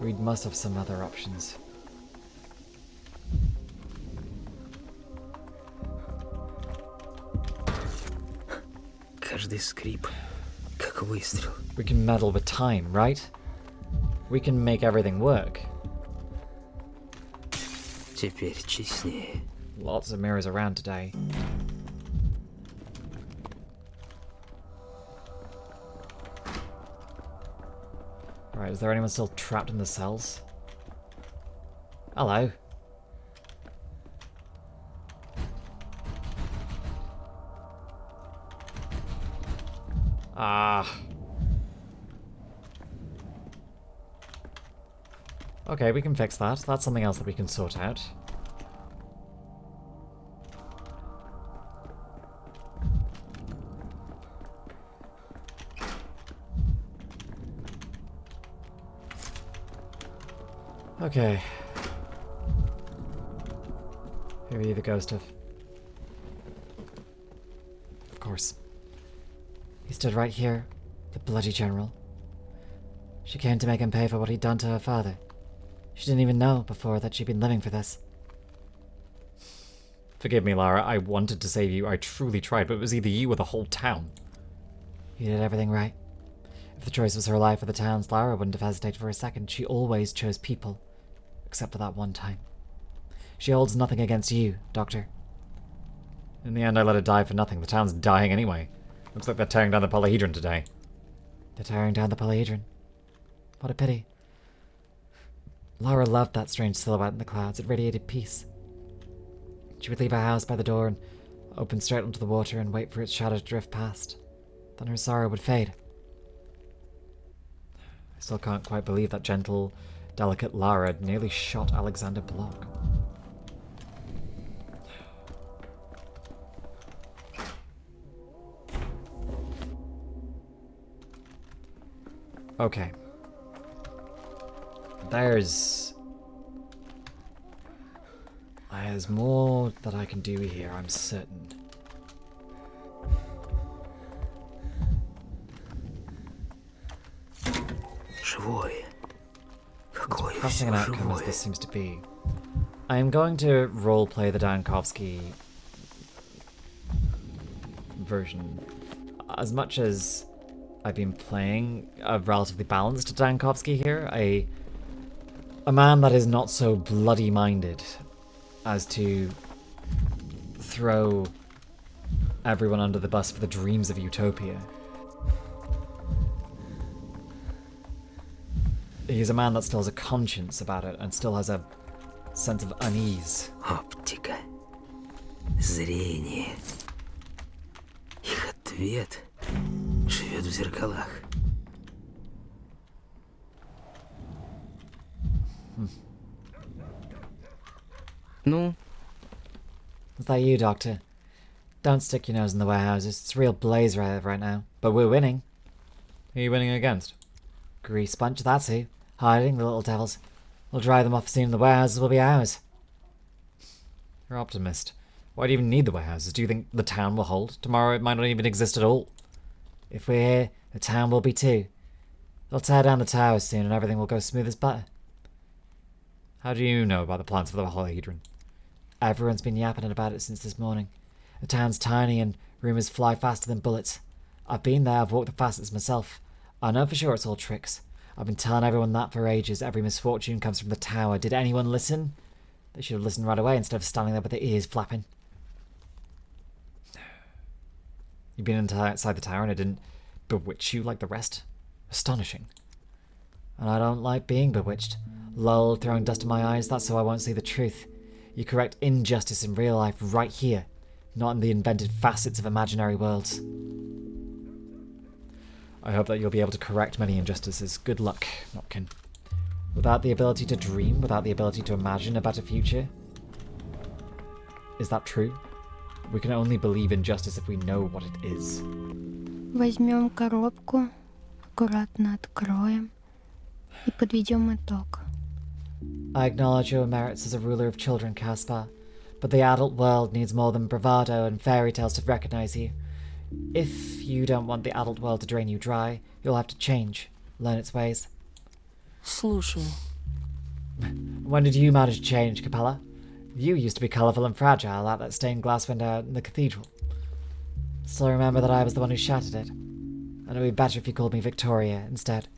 We must have some other options. Каждый скрип, как выстрел. We can meddle with time, right? We can make everything work. Теперь честнее. Lots of mirrors around today. Right, is there anyone still trapped in the cells? Hello. Ah. Okay, we can fix that. That's something else that we can sort out. Okay. Who are you the ghost of? Of course. He stood right here, the bloody general. She came to make him pay for what he'd done to her father. She didn't even know before that she'd been living for this. Forgive me, Lara. I wanted to save you. I truly tried, but it was either you or the whole town. You did everything right. If the choice was her life or the town's, Lara wouldn't have hesitated for a second. She always chose people. Except for that one time. She holds nothing against you, Doctor. In the end, I let her die for nothing. The town's dying anyway. Looks like they're tearing down the polyhedron today. They're tearing down the polyhedron. What a pity. Lara loved that strange silhouette in the clouds. It radiated peace. She would leave her house by the door and open straight onto the water and wait for its shadow to drift past. Then her sorrow would fade. I still can't quite believe that gentle, delicate Lara had nearly shot Alexander Block. Okay. There's more that I can do here, I'm certain. Живой. Какой Pressing an всё outcome as живой. this seems to be. I am going to roleplay the Dankovsky version. As much as I've been playing a relatively balanced Dankovsky here, a man that is not so bloody-minded as to throw everyone under the bus for the dreams of utopia. He's a man that still has a conscience about it and still has a sense of unease. Оптика. Зрение. Их ответ живет в зеркалах. Ну, Is that you, Doctor? Don't stick your nose in the warehouses. It's a real blaze right now. But we're winning. Who are you winning against? Grease bunch, that's who. Hiding, the little devils. We'll drive them off soon and the warehouses will be ours. You're an optimist. Why do you even need the warehouses? Do you think the town will hold? Tomorrow it might not even exist at all. If we're here, the town will be too. They'll tear down the towers soon and everything will go smooth as butter. How do you know about the plans for the polyhedron? Everyone's been yapping about it since this morning. The town's tiny and rumours fly faster than bullets. I've been there, I've walked the fastest myself. I know for sure it's all tricks. I've been telling everyone that for ages. Every misfortune comes from the tower. Did anyone listen? They should have listened right away instead of standing there with their ears flapping. You've been inside the tower and it didn't bewitch you like the rest? Astonishing. And I don't like being bewitched. Lulled, throwing dust in my eyes, that's so I won't see the truth. You correct injustice in real life right here, not in the invented facets of imaginary worlds. I hope that you'll be able to correct many injustices. Good luck, Notkin. Without the ability to dream, without the ability to imagine a better future. Is that true? We can only believe in justice if we know what it is. Возьмем коробку, аккуратно откроем и подведем итог. I acknowledge your merits as a ruler of children, Caspar, but the adult world needs more than bravado and fairy tales to recognize you. If you don't want the adult world to drain you dry, you'll have to change, learn its ways. Слушаю. When did you manage to change, Capella? You used to be colourful and fragile at that stained glass window in the cathedral. Still remember that I was the one who shattered it. And it would be better if you called me Victoria instead.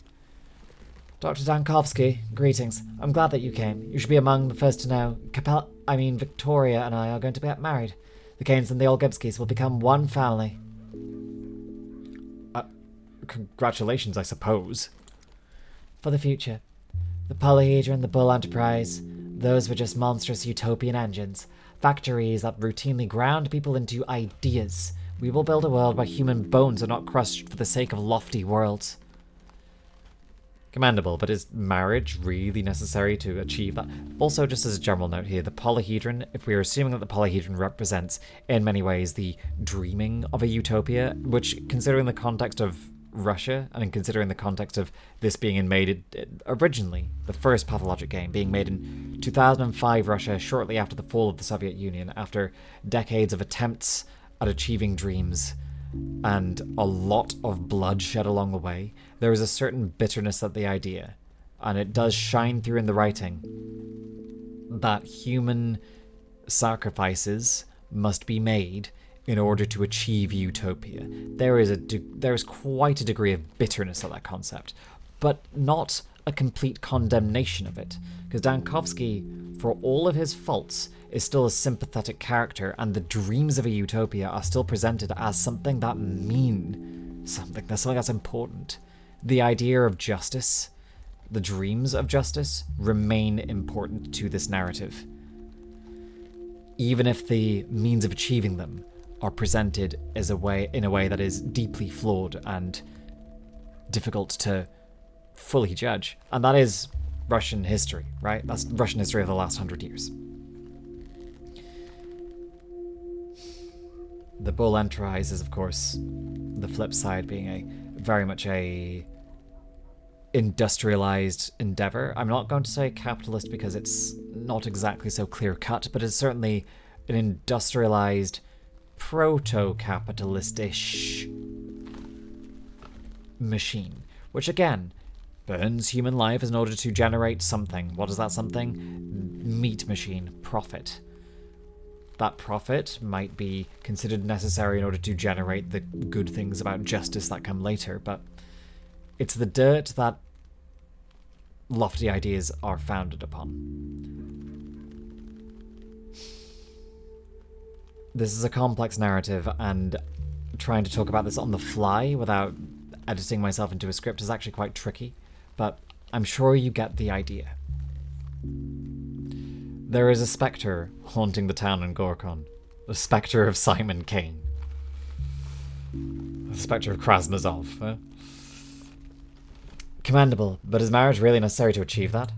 Dr. Dankovsky, greetings. I'm glad that you came. You should be among the first to know. Victoria and I are going to get married. The Kanes and the Olgibskys will become one family. Congratulations, I suppose. For the future. The polyhedron, the Bull Enterprise, those were just monstrous utopian engines. Factories that routinely ground people into ideas. We will build a world where human bones are not crushed for the sake of lofty worlds. Commendable, but is marriage really necessary to achieve that? Also, just as a general note here, the polyhedron, if we are assuming that the polyhedron represents, in many ways, the dreaming of a utopia, which, considering the context of Russia, and in considering the context of this being made originally, the first Pathologic game being made in 2005 Russia, shortly after the fall of the Soviet Union, after decades of attempts at achieving dreams, and a lot of bloodshed along the way, there is a certain bitterness at the idea, and it does shine through in the writing, that human sacrifices must be made in order to achieve utopia. There is quite a degree of bitterness at that concept, but not a complete condemnation of it, because Dankovsky, for all of his faults, is still a sympathetic character, and the dreams of a utopia are still presented as something that mean something. That's something that's important. The idea of justice, the dreams of justice, remain important to this narrative, even if the means of achieving them are presented as in a way that is deeply flawed and difficult to fully judge. And that is Russian history, right? That's Russian history of the last 100 years. The Bull Enterprise is, of course, the flip side, being very much a industrialized endeavor. I'm not going to say capitalist because it's not exactly so clear-cut, but it's certainly an industrialized, proto-capitalist-ish machine, which again burns human life in order to generate something. What is that something? Meat machine, profit. That profit might be considered necessary in order to generate the good things about justice that come later, but it's the dirt that lofty ideas are founded upon. This is a complex narrative, and trying to talk about this on the fly without editing myself into a script is actually quite tricky, but I'm sure you get the idea. There is a spectre haunting the town in Gorkon. The spectre of Simon Kane. The spectre of Krasnozov. Commendable, but is marriage really necessary to achieve that?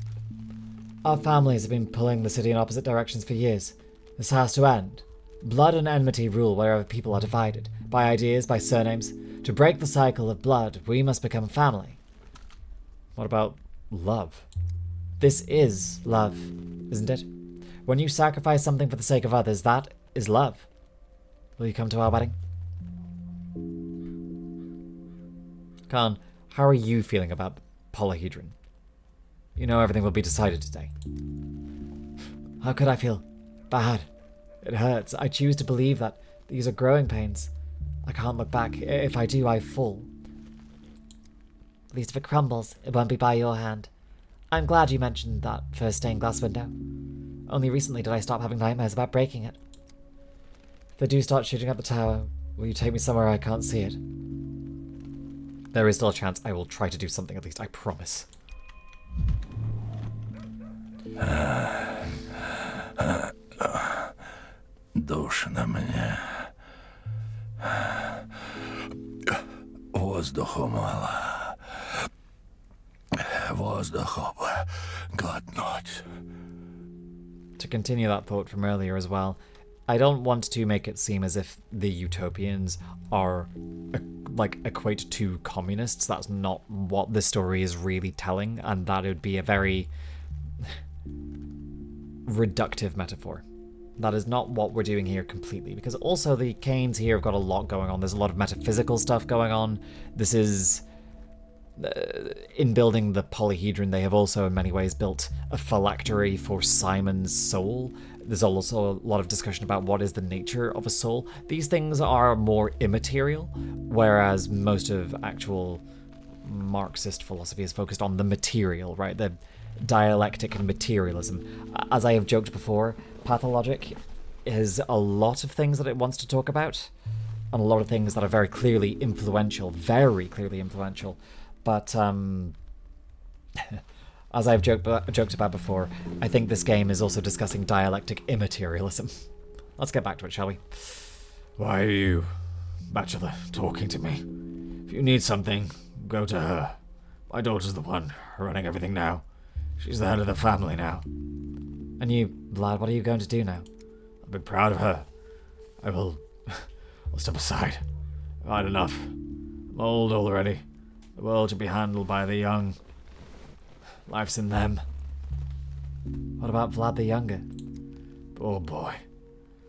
Our families have been pulling the city in opposite directions for years. This has to end. Blood and enmity rule wherever people are divided, by ideas, by surnames. To break the cycle of blood, we must become family. What about love? This is love, isn't it? When you sacrifice something for the sake of others, that is love. Will you come to our wedding? Khan, how are you feeling about the polyhedron? You know everything will be decided today. How could I feel? Bad. It hurts. I choose to believe that these are growing pains. I can't look back. If I do, I fall. At least if it crumbles, it won't be by your hand. I'm glad you mentioned that first stained glass window. Only recently did I stop having nightmares about breaking it. If they do start shooting at the tower, will you take me somewhere I can't see it? There is still a chance I will try to do something, at least, I promise. Душно мне. Воздуху мало. Воздуху бы глотнуть. To continue that thought from earlier as well, I don't want to make it seem as if the utopians are equate to communists. That's not what the story is really telling, and that would be a very reductive metaphor. That is not what we're doing here completely, because also the Kanes here have got a lot going on. There's a lot of metaphysical stuff going on. This is... in building the polyhedron, they have also in many ways built a phylactery for Simon's soul. There's also a lot of discussion about what is the nature of a soul. These things are more immaterial, whereas most of actual Marxist philosophy is focused on the material, right? The dialectic and materialism. As I have joked before, Pathologic has a lot of things that it wants to talk about, and a lot of things that are very clearly influential, but as I've joked about before, I think this game is also discussing dialectic immaterialism. Let's get back to it, shall we? Why are you, Bachelor, talking to me? If you need something, go to her. My daughter's the one running everything now. She's the head of the family now. And you, Vlad, what are you going to do now? I'll be proud of her. I'll step aside. I've had enough. I'm old already. The world should be handled by the young. Life's in them. What about Vlad the Younger? Oh boy.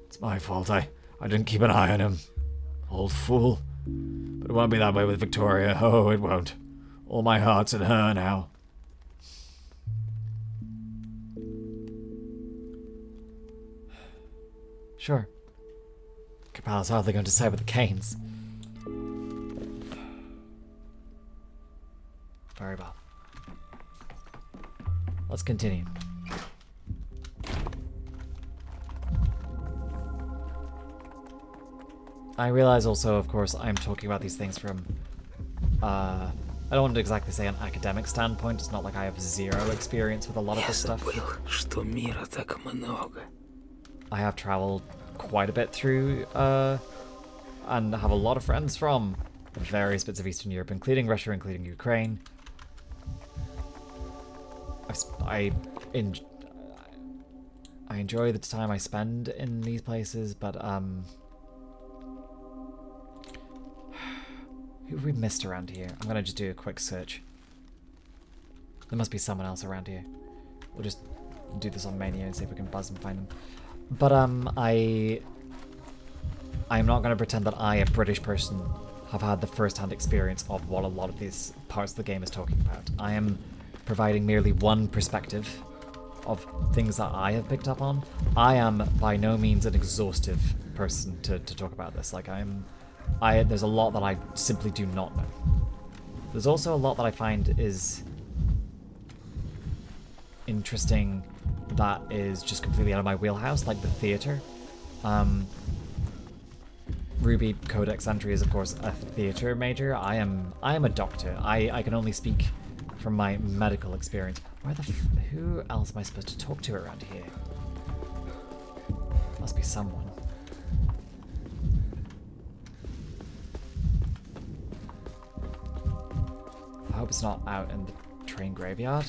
It's my fault. I didn't keep an eye on him. Old fool. But it won't be that way with Victoria. Oh, it won't. All my heart's in her now. Sure. Capala's hardly going to side with the Canes. Very well. Let's continue. I realize also, of course, I'm talking about these things from, I don't want to exactly say an academic standpoint. It's not like I have zero experience with a lot of this stuff. I have traveled quite a bit through, and have a lot of friends from various bits of Eastern Europe, including Russia, including Ukraine. I enjoy the time I spend in these places, but who have we missed around here? I'm gonna just do a quick search. There must be someone else around here. We'll just do this on Mania and see if we can buzz and find them. But I'm not gonna pretend that I, a British person, have had the first-hand experience of what a lot of these parts of the game is talking about. I am providing merely one perspective of things that I have picked up on. I am by no means an exhaustive person to talk about this. Like there's a lot that I simply do not know. There's also a lot that I find is interesting that is just completely out of my wheelhouse, like the theatre. Ruby Codex entry is of course a theatre major. I am a doctor. I can only speak from my medical experience. Who else am I supposed to talk to around here? Must be someone. I hope it's not out in the train graveyard.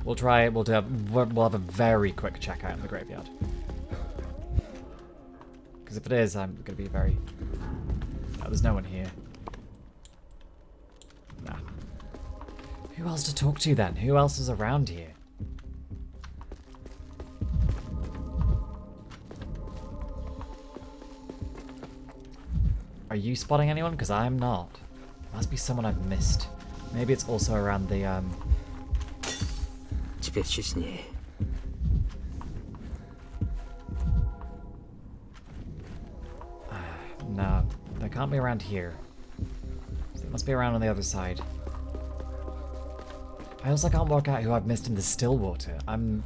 We'll try. We'll have a very quick check out in the graveyard. Because if it is, I'm gonna be very. No, there's no one here. Nah. Who else to talk to then? Who else is around here? Are you spotting anyone? Because I'm not. There must be someone I've missed. Maybe it's also around the Теперь честнее. No, they can't be around here. So they must be around on the other side. I also can't work out who I've missed in the Stillwater. I'm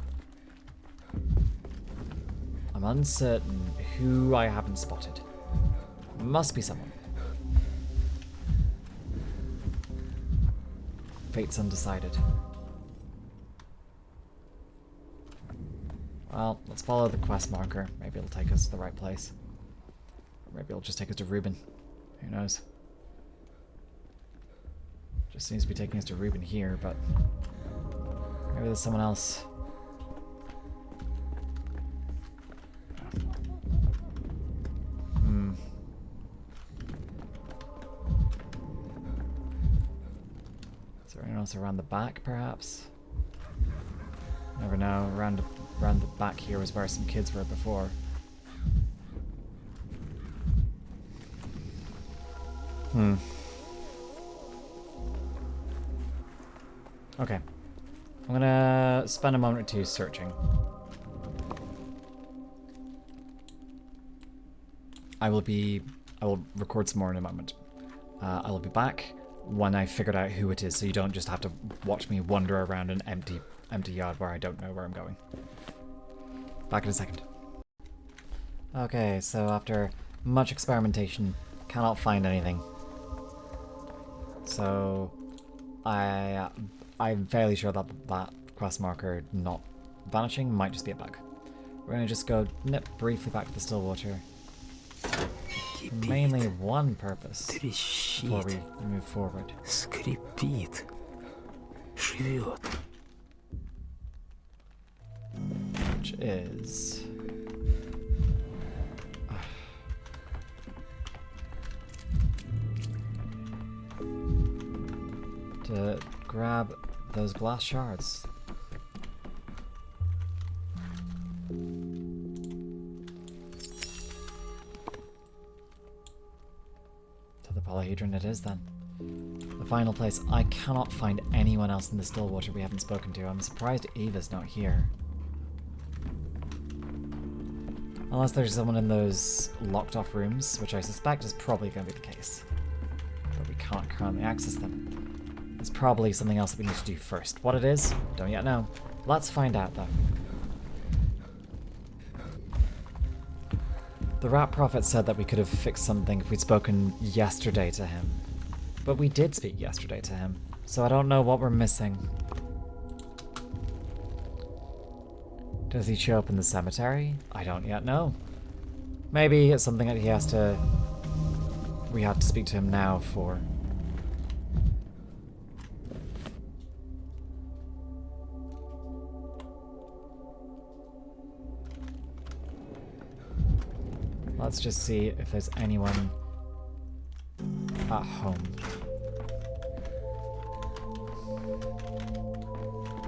uncertain who I haven't spotted. Must be someone. Fate's undecided. Well, let's follow the quest marker. Maybe it'll take us to the right place. Or maybe it'll just take us to Rubin. Who knows? Just seems to be taking us to Rubin here, but maybe there's someone else. Is there anyone else around the back, perhaps? Never know. Around the back here was where some kids were before. Okay. I'm gonna spend a moment or two searching. I will record some more in a moment. I'll be back when I figured out who it is, so you don't just have to watch me wander around an empty yard where I don't know where I'm going. Back in a second. Okay, so after much experimentation, cannot find anything. So I'm fairly sure that that quest marker not vanishing might just be a bug. We're gonna just go nip briefly back to the still water. For mainly one purpose before we move forward. Скрипит. Живет. Which is... to grab those glass shards. To the polyhedron it is then. The final place. I cannot find anyone else in the still water we haven't spoken to. I'm surprised Eva's not here. Unless there's someone in those locked off rooms, which I suspect is probably going to be the case. But we can't currently access them. There's probably something else that we need to do first. What it is, don't yet know. Let's find out though. The Rat Prophet said that we could have fixed something if we'd spoken yesterday to him. But we did speak yesterday to him, so I don't know what we're missing. Does he show up in the cemetery? I don't yet know. Maybe it's something that he has to... we have to speak to him now for. Let's just see if there's anyone at home.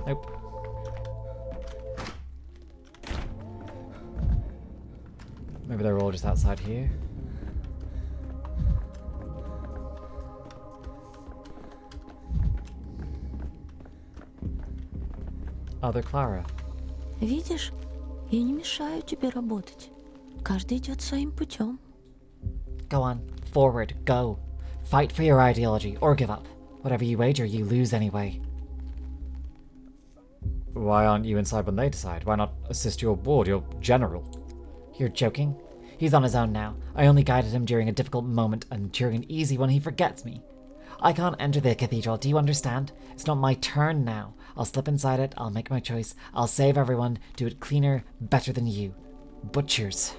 Nope. Maybe they're all just outside here. Oh, they're Clara. Видишь, я не мешаю тебе работать. Каждый идет своим путем. Go on, forward, go. Fight for your ideology, or give up. Whatever you wager, you lose anyway. Why aren't you inside when they decide? Why not assist your ward, your general? You're joking? He's on his own now. I only guided him during a difficult moment, and during an easy one he forgets me. I can't enter the cathedral, do you understand? It's not my turn now. I'll slip inside it, I'll make my choice. I'll save everyone, do it cleaner, better than you. Butchers.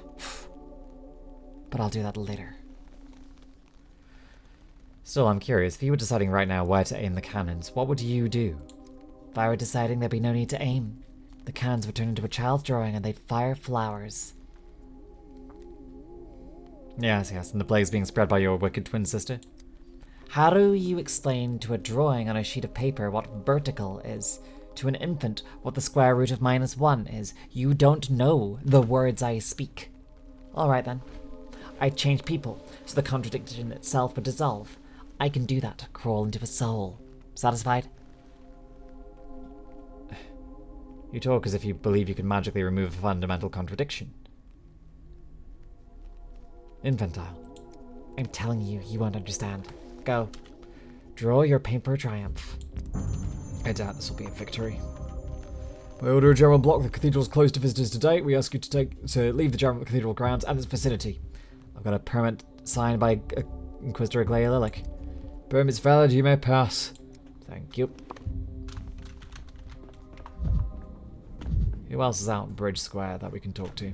But I'll do that later. Still, I'm curious, if you were deciding right now where to aim the cannons, what would you do? If I were deciding there'd be no need to aim, the cannons would turn into a child's drawing and they'd fire flowers. Yes, and the plague's being spread by your wicked twin sister. How do you explain to a drawing on a sheet of paper what vertical is? To an infant, what the square root of -1 is? You don't know the words I speak. Alright then. I'd change people, so the contradiction itself would dissolve. I can do that, crawl into a soul. Satisfied? You talk as if you believe you can magically remove a fundamental contradiction. Infantile. I'm telling you, you won't understand. Go. Draw your paper triumph. I doubt this will be a victory. By order of General Block, the cathedral is closed to visitors today. We ask you to leave the General Cathedral grounds and its vicinity. I've got a permit signed by Inquisitor Aglaya Lilich. Permit's valid, you may pass. Thank you. Who else is out in Bridge Square that we can talk to?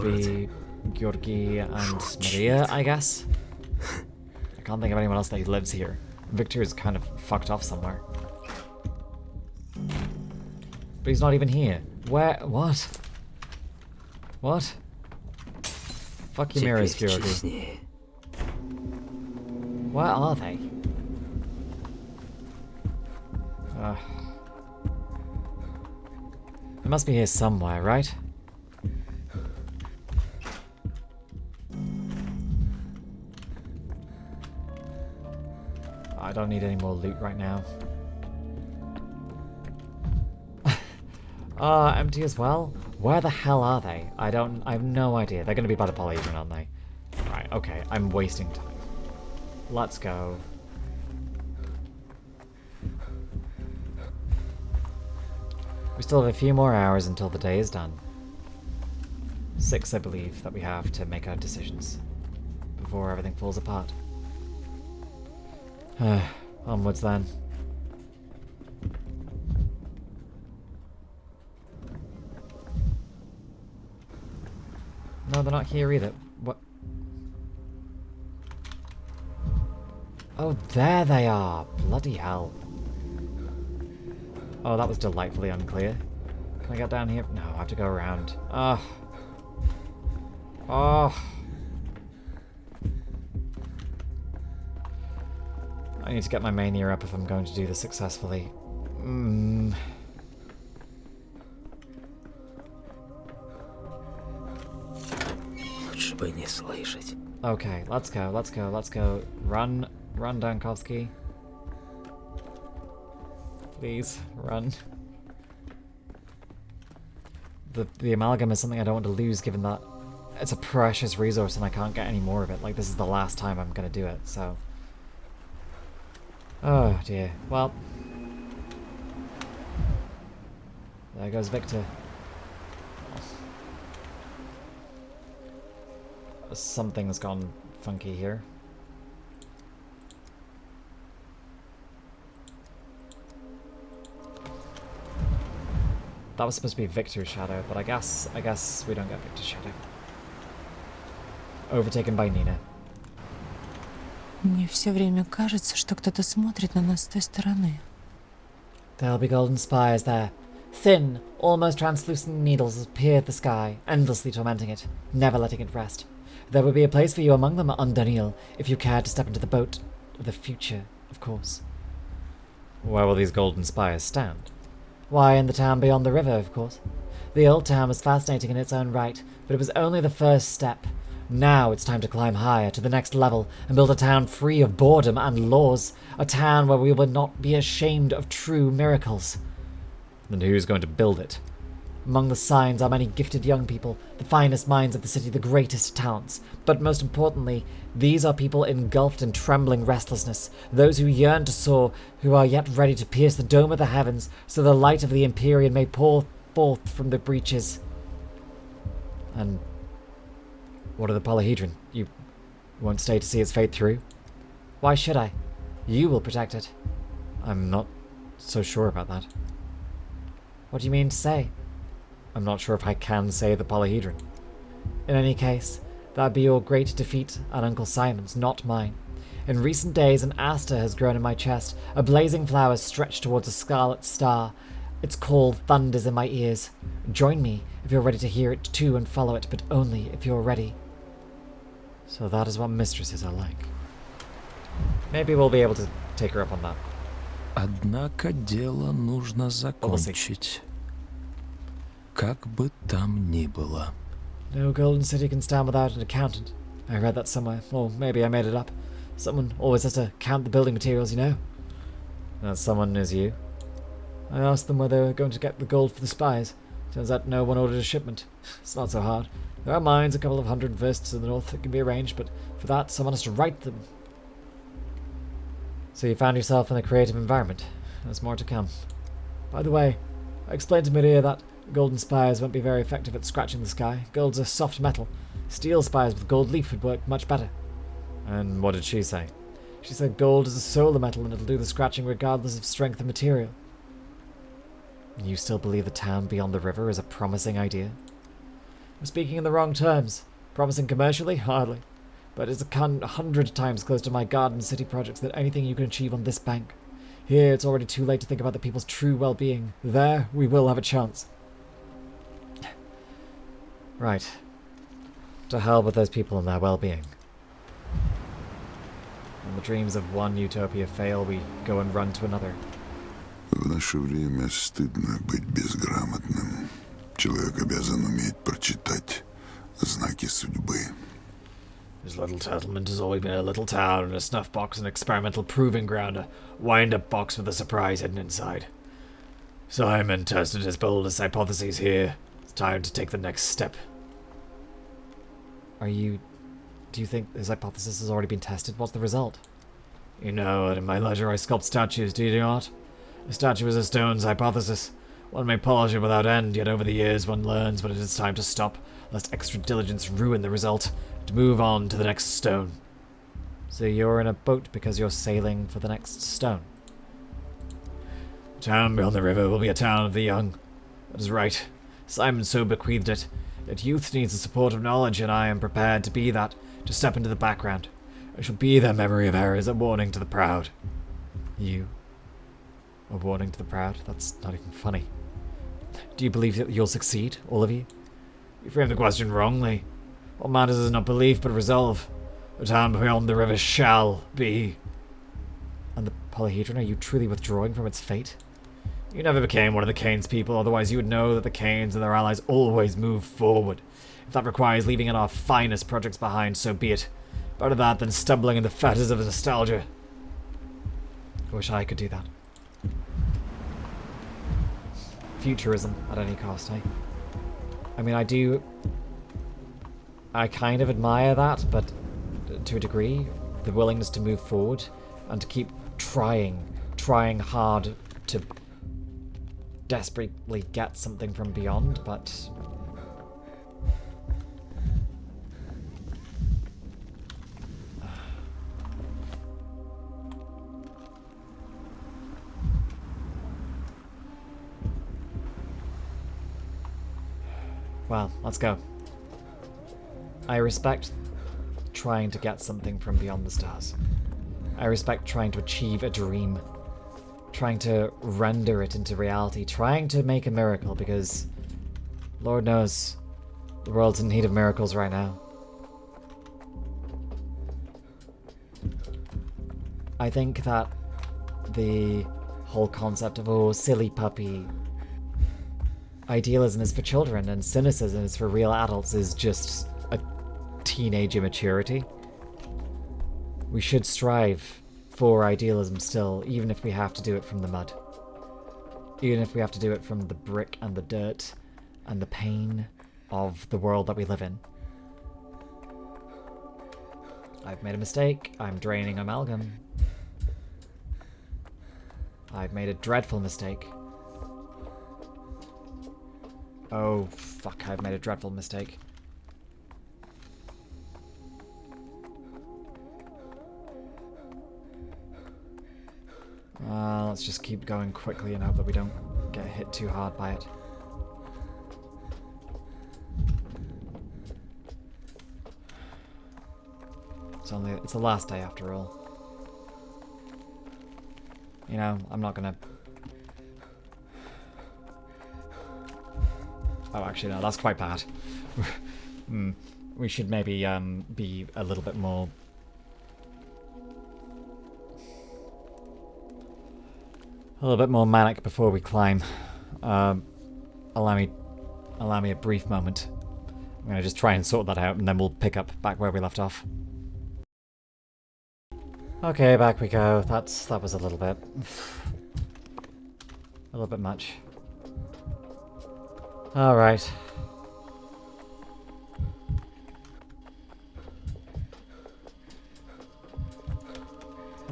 Be Georgi and Maria, I guess. I can't think of anyone else that lives here. Victor is kind of fucked off somewhere. But he's not even here. Where? What? What? Fuck your mirrors, Georgi. Where are they? They must be here somewhere, right? I don't need any more loot right now. Empty as well? Where the hell are they? I have no idea. They're going to be by the polyhedron, aren't they? Right, okay. I'm wasting time. Let's go. We still have a few more hours until the day is done. 6, I believe, that we have to make our decisions before everything falls apart. Onwards then. No, they're not here either. What? Oh, there they are! Bloody hell. Oh, that was delightfully unclear. Can I get down here? No, I have to go around. Ugh. Oh. I need to get my mania up if I'm going to do this successfully. Okay, let's go. Run, Dankovsky. Please, run. The amalgam is something I don't want to lose, given that it's a precious resource and I can't get any more of it. Like, this is the last time I'm gonna do it, so... Oh, dear. Well... There goes Victor. Something's gone funky here. That was supposed to be Victor's shadow, but I guess we don't get Victor's shadow. Overtaken by Nina. Мне все время кажется, что кто-то смотрит на нас с той стороны. There'll be golden spires there. Thin, almost translucent needles appear the sky, endlessly tormenting it, never letting it rest. There will be a place for you among them, Daniil, if you care to step into the boat of the future, of course. Where will these golden spires stand? Why, in the town beyond the river, of course. The old town was fascinating in its own right, but it was only the first step. Now it's time to climb higher, to the next level, and build a town free of boredom and laws. A town where we will not be ashamed of true miracles. Then who's going to build it? Among the signs are many gifted young people, the finest minds of the city, the greatest talents. But most importantly, these are people engulfed in trembling restlessness, those who yearn to soar, who are yet ready to pierce the dome of the heavens, so the light of the Empyrean may pour forth from the breaches. And what of the polyhedron? You won't stay to see its fate through? Why should I? You will protect it. I'm not so sure about that. What do you mean to say? I'm not sure if I can save the polyhedron. In any case, that'd be your great defeat and Uncle Simon's, not mine. In recent days, an aster has grown in my chest, a blazing flower stretched towards a scarlet star. Its call thunders in my ears. Join me if you're ready to hear it too and follow it, but only if you're ready. So that is what mistresses are like. Maybe we'll be able to take her up on that. Однако дело нужно закончить. Как бы там ни было. No golden city can stand without an accountant. I read that somewhere, or maybe I made it up. Someone always has to count the building materials, you know. That someone is you. I asked them where they were going to get the gold for the spies. Turns out no one ordered a shipment. It's not so hard. There are mines a couple of 100 versts to the north that can be arranged, but for that someone has to write them. So you found yourself in a creative environment. There's more to come. By the way, I explained to Maria that golden spires won't be very effective at scratching the sky. Gold's a soft metal. Steel spires with gold leaf would work much better. And what did she say? She said gold is a solar metal and it'll do the scratching regardless of strength of material. You still believe the town beyond the river is a promising idea? I'm speaking in the wrong terms. Promising commercially? Hardly. But it's 100 times closer to my garden city projects than anything you can achieve on this bank. Here, it's already too late to think about the people's true well-being. There, we will have a chance. Right. To hell with those people and their well-being. When the dreams of one utopia fail, we go and run to another. В наше время стыдно быть безграмотным. Человек обязан уметь прочитать знаки судьбы. This little settlement has always been a little town, and a snuff box, an experimental proving ground, a wind-up box with a surprise hidden inside. Simon tested his boldest hypotheses here. time to take the next step. Do you think his hypothesis has already been tested? What's the result? You know, in my leisure I sculpt statues, do you not? A statue is a stone's hypothesis. One may polish it without end, yet over the years one learns when it is time to stop, lest extra diligence ruin the result, to move on to the next stone. So you're in a boat because you're sailing for the next stone? A town beyond the river will be a town of the young. That is right. Simon so bequeathed it. That youth needs the support of knowledge, and I am prepared to be that, to step into the background. I shall be their memory of errors, a warning to the proud. You? A warning to the proud? That's not even funny. Do you believe that you'll succeed, all of you? You frame the question wrongly. What matters is not belief, but resolve. A town beyond the river shall be. And the polyhedron, are you truly withdrawing from its fate? You never became one of the Kane's people, otherwise you would know that the Kanes and their allies always move forward. If that requires leaving in our finest projects behind, so be it. Better that than stumbling in the fetters of nostalgia. I wish I could do that. Futurism at any cost, eh? I mean, I kind of admire that, but to a degree, the willingness to move forward and to keep trying hard to desperately get something from beyond, but well, let's go. I respect trying to get something from beyond the stars. I respect trying to achieve a dream. Trying to render it into reality. Trying to make a miracle, because Lord knows the world's in need of miracles right now. I think that the whole concept of, oh, silly puppy, idealism is for children and cynicism is for real adults is just a teenage immaturity. We should strive for idealism still, even if we have to do it from the mud. Even if we have to do it from the brick and the dirt and the pain of the world that we live in. I've made a mistake. I'm draining Amalgam. I've made a dreadful mistake. Oh, fuck, I've made a dreadful mistake. Let's just keep going quickly and hope that we don't get hit too hard by it. It's the last day after all. You know, I'm not gonna... Oh, actually, no, that's quite bad. We should maybe be a little bit more... A little bit more manic before we climb. Allow me a brief moment. I'm gonna just try and sort that out, and then we'll pick up back where we left off. Okay, back we go. That was a little bit much. All right.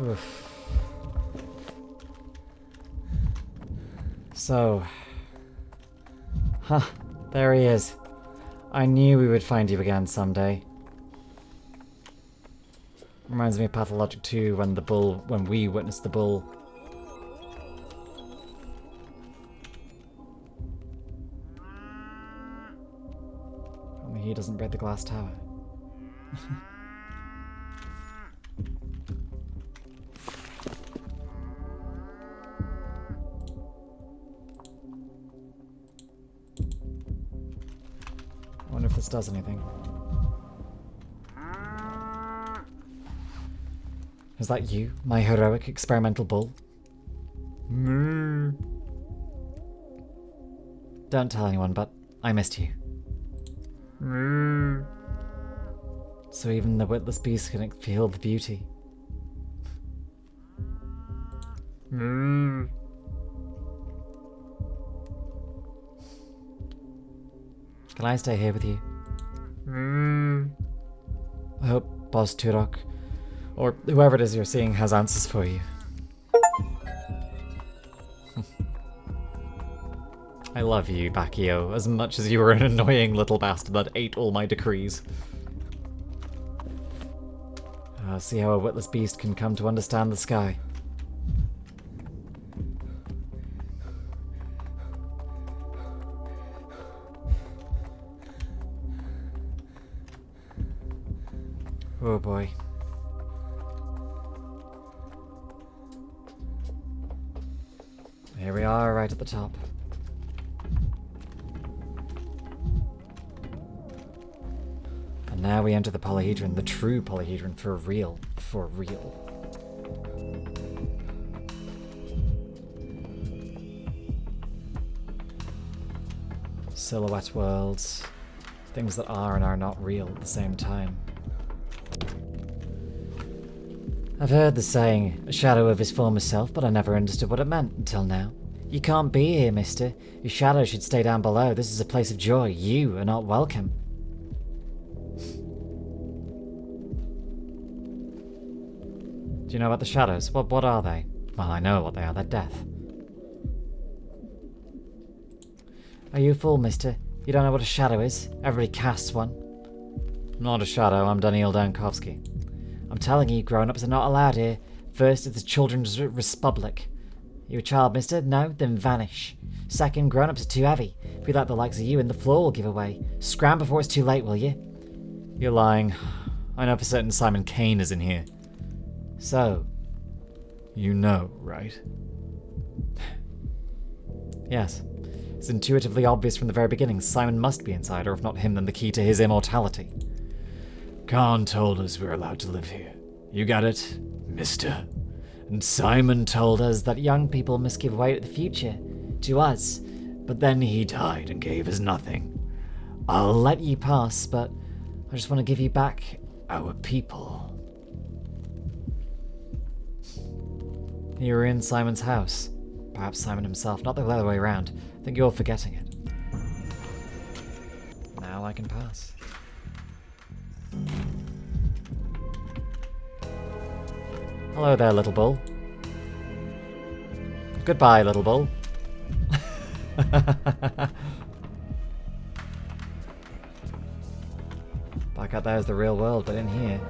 Oof. So, there he is. I knew we would find you again someday. Reminds me of Pathologic 2 when we witnessed the bull. Only he doesn't break the glass tower. I wonder if this does anything. Is that you, my heroic experimental bull? Don't tell anyone, but I missed you. So even the witless beast can feel the beauty. Can I stay here with you? I hope Boss Turok, or whoever it is you're seeing, has answers for you. I love you, Bakio, as much as you were an annoying little bastard that ate all my decrees. See how a witless beast can come to understand the sky. Oh boy. Here we are, right at the top. And now we enter the polyhedron, the true polyhedron, for real. For real. Silhouette worlds. Things that are and are not real at the same time. I've heard the saying, a shadow of his former self, but I never understood what it meant until now. You can't be here, mister. Your shadow should stay down below. This is a place of joy. You are not welcome. Do you know about the shadows? What are they? Well, I know what they are. They're death. Are you a fool, mister? You don't know what a shadow is? Everybody casts one. I'm not a shadow. I'm Daniil Dankovsky. I'm telling you, grown-ups are not allowed here. First, it's the Children's Republic. You a child, mister? No? Then vanish. Second, grown-ups are too heavy. Be like the likes of you and the floor will give away. Scram before it's too late, will you? You're lying. I know for certain Simon Kane is in here. So, you know, right? Yes. It's intuitively obvious from the very beginning. Simon must be inside, or if not him, then the key to his immortality. Khan told us we're allowed to live here. You got it, mister? And Simon told us that young people must give way to the future, to us. But then he died and gave us nothing. I'll let you pass, but I just want to give you back our people. You were in Simon's house. Perhaps Simon himself, not the other way around. I think you're forgetting it. Now I can pass. Hello there, little bull. Goodbye, little bull. Back out there is the real world, but in here...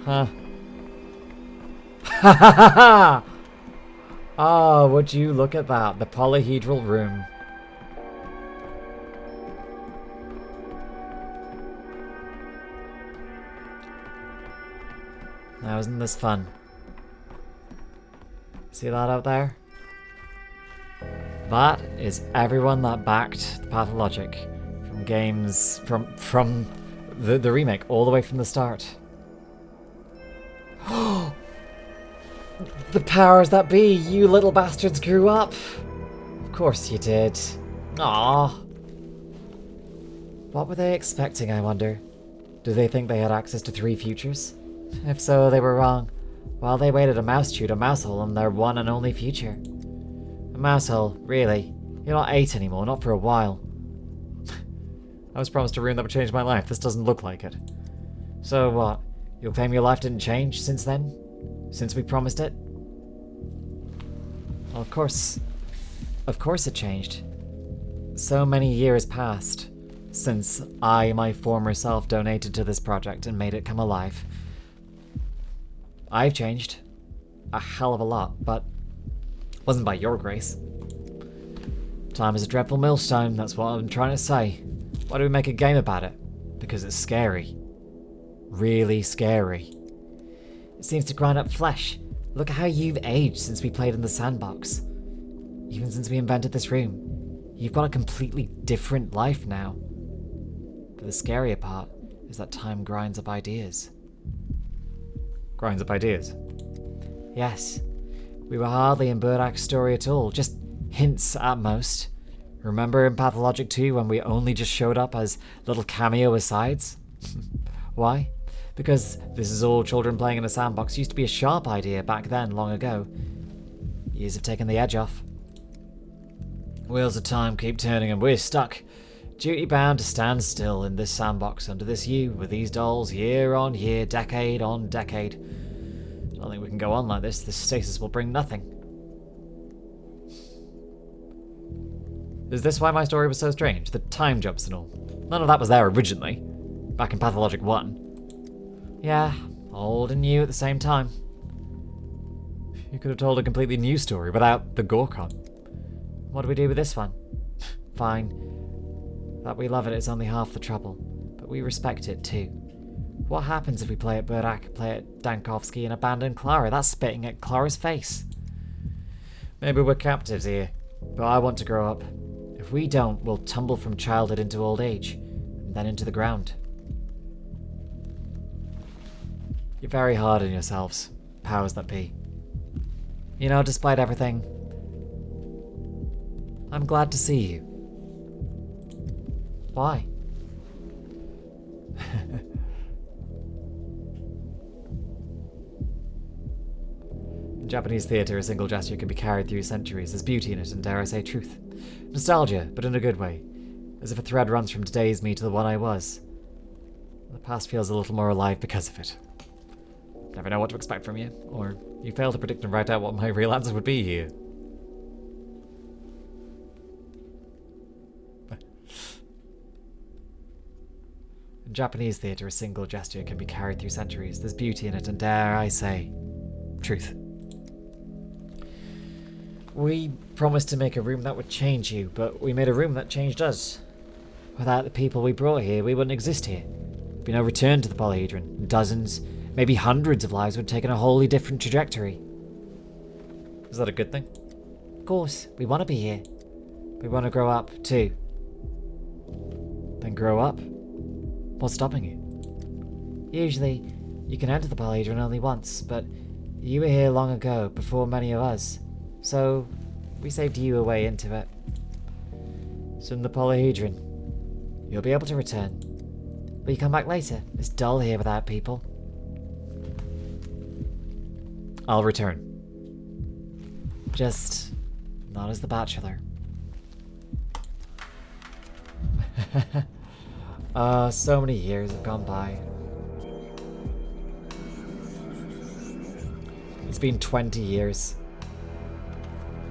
Huh. Ha ha ha ha! Ah, would you look at that? The polyhedral room. Now, isn't this fun? See that out there? That is everyone that backed the Pathologic from games from the remake all the way from the start. The powers that be, you little bastards grew up. Of course you did. Aww. What were they expecting, I wonder? Do they think they had access to 3 futures? If so, they were wrong. While they waited a mouse chewed a mouse hole in their one and only future. A mouse hole, really? You're not 8 anymore, not for a while. I was promised a room that would change my life. This doesn't look like it. So what? You'll claim your life didn't change since then? Since we promised it? Well, of course it changed. So many years passed since I, my former self, donated to this project and made it come alive. I've changed. A hell of a lot, but it wasn't by your grace. Time is a dreadful millstone, that's what I'm trying to say. Why do we make a game about it? Because it's scary. Really scary. It seems to grind up flesh. Look at how you've aged since we played in the sandbox. Even since we invented this room. You've got a completely different life now. But the scarier part is that time grinds up ideas. Grinds up ideas? Yes. We were hardly in Burakh's story at all, just hints at most. Remember in Pathologic 2 when we only just showed up as little cameo asides? Why? Because this is all children playing in a sandbox used to be a sharp idea back then, long ago. Years have taken the edge off. Wheels of time keep turning and we're stuck. Duty bound to stand still in this sandbox under this U with these dolls year on year, decade on decade. I don't think we can go on like this. This stasis will bring nothing. Is this why my story was so strange? The time jumps and all. None of that was there originally. Back in Pathologic 1. Yeah, old and new at the same time. You could have told a completely new story without the Gorkon. What do we do with this one? Fine. That we love it is only half the trouble, but we respect it too. What happens if we play at Burakh, play at Dankovsky, and abandon Clara? That's spitting at Clara's face. Maybe we're captives here, but I want to grow up. If we don't, we'll tumble from childhood into old age, and then into the ground. You're very hard on yourselves, powers that be. You know, despite everything, I'm glad to see you. Why? In Japanese theatre, a single gesture can be carried through centuries. There's beauty in it, and dare I say truth. Nostalgia, but in a good way. As if a thread runs from today's me to the one I was. The past feels a little more alive because of it. Never know what to expect from you, or you fail to predict and write out what my real answer would be here. In Japanese theatre, a single gesture can be carried through centuries. There's beauty in it, and dare I say, truth. We promised to make a room that would change you, but we made a room that changed us. Without the people we brought here, we wouldn't exist here. There'd be no return to the polyhedron. Dozens, maybe hundreds of lives would have taken a wholly different trajectory. Is that a good thing? Of course, we want to be here. We want to grow up, too. Then grow up? What's stopping you? Usually, you can enter the polyhedron only once, but you were here long ago, before many of us. So, we saved you a way into it. So in the polyhedron, you'll be able to return. Will you come back later? It's dull here without people. I'll return. Just not as the Bachelor. So many years have gone by. It's been 20 years.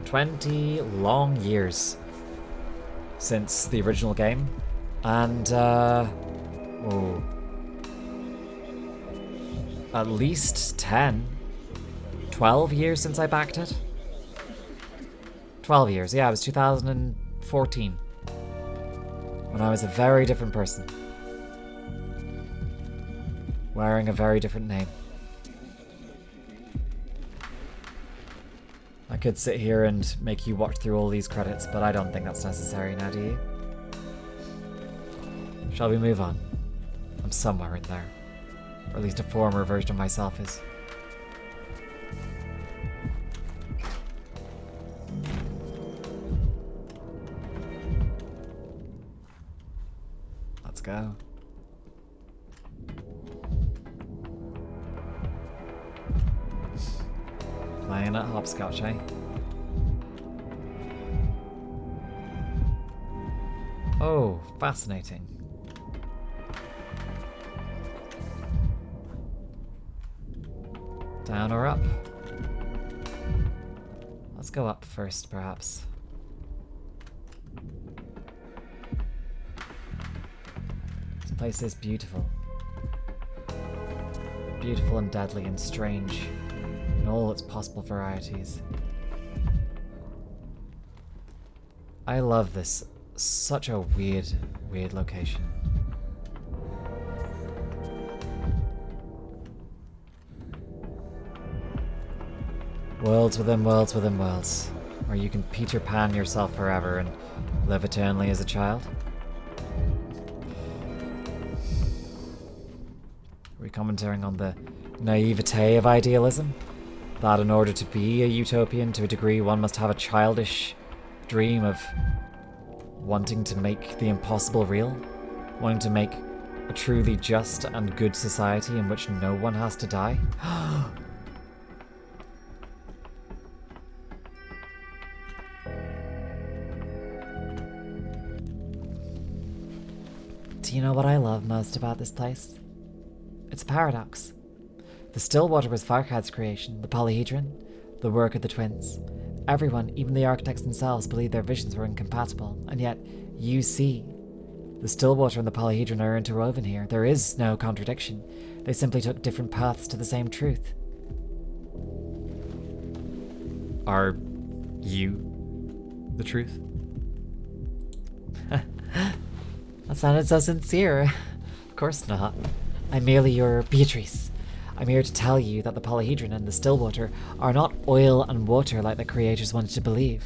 20 long years since the original game. And, at least 10, 12 years since I backed it. 12 years, yeah, it was 2014. When I was a very different person. Wearing a very different name. I could sit here and make you watch through all these credits, but I don't think that's necessary now, do you? Shall we move on? I'm somewhere in there. Or at least a former version of myself is. Let's go. Playing at hopscotch, eh? Oh, fascinating. Down or up? Let's go up first, perhaps. This place is beautiful. Beautiful and deadly and strange. In all its possible varieties. I love this. Such a weird, weird location. Worlds within worlds within worlds, where you can Peter Pan yourself forever and live eternally as a child. Are we commenting on the naivete of idealism? That in order to be a utopian to a degree, one must have a childish dream of wanting to make the impossible real? Wanting to make a truly just and good society in which no one has to die? Do you know what I love most about this place? It's a paradox. The Stillwater was Farhad's creation, the polyhedron, the work of the twins. Everyone, even the architects themselves, believed their visions were incompatible, and yet, you see, the Stillwater and the polyhedron are interwoven here. There is no contradiction. They simply took different paths to the same truth. Are you the truth? That sounded so sincere. Of course not. I'm merely your Beatrice. I'm here to tell you that the polyhedron and the Stillwater are not oil and water like the creators wanted to believe.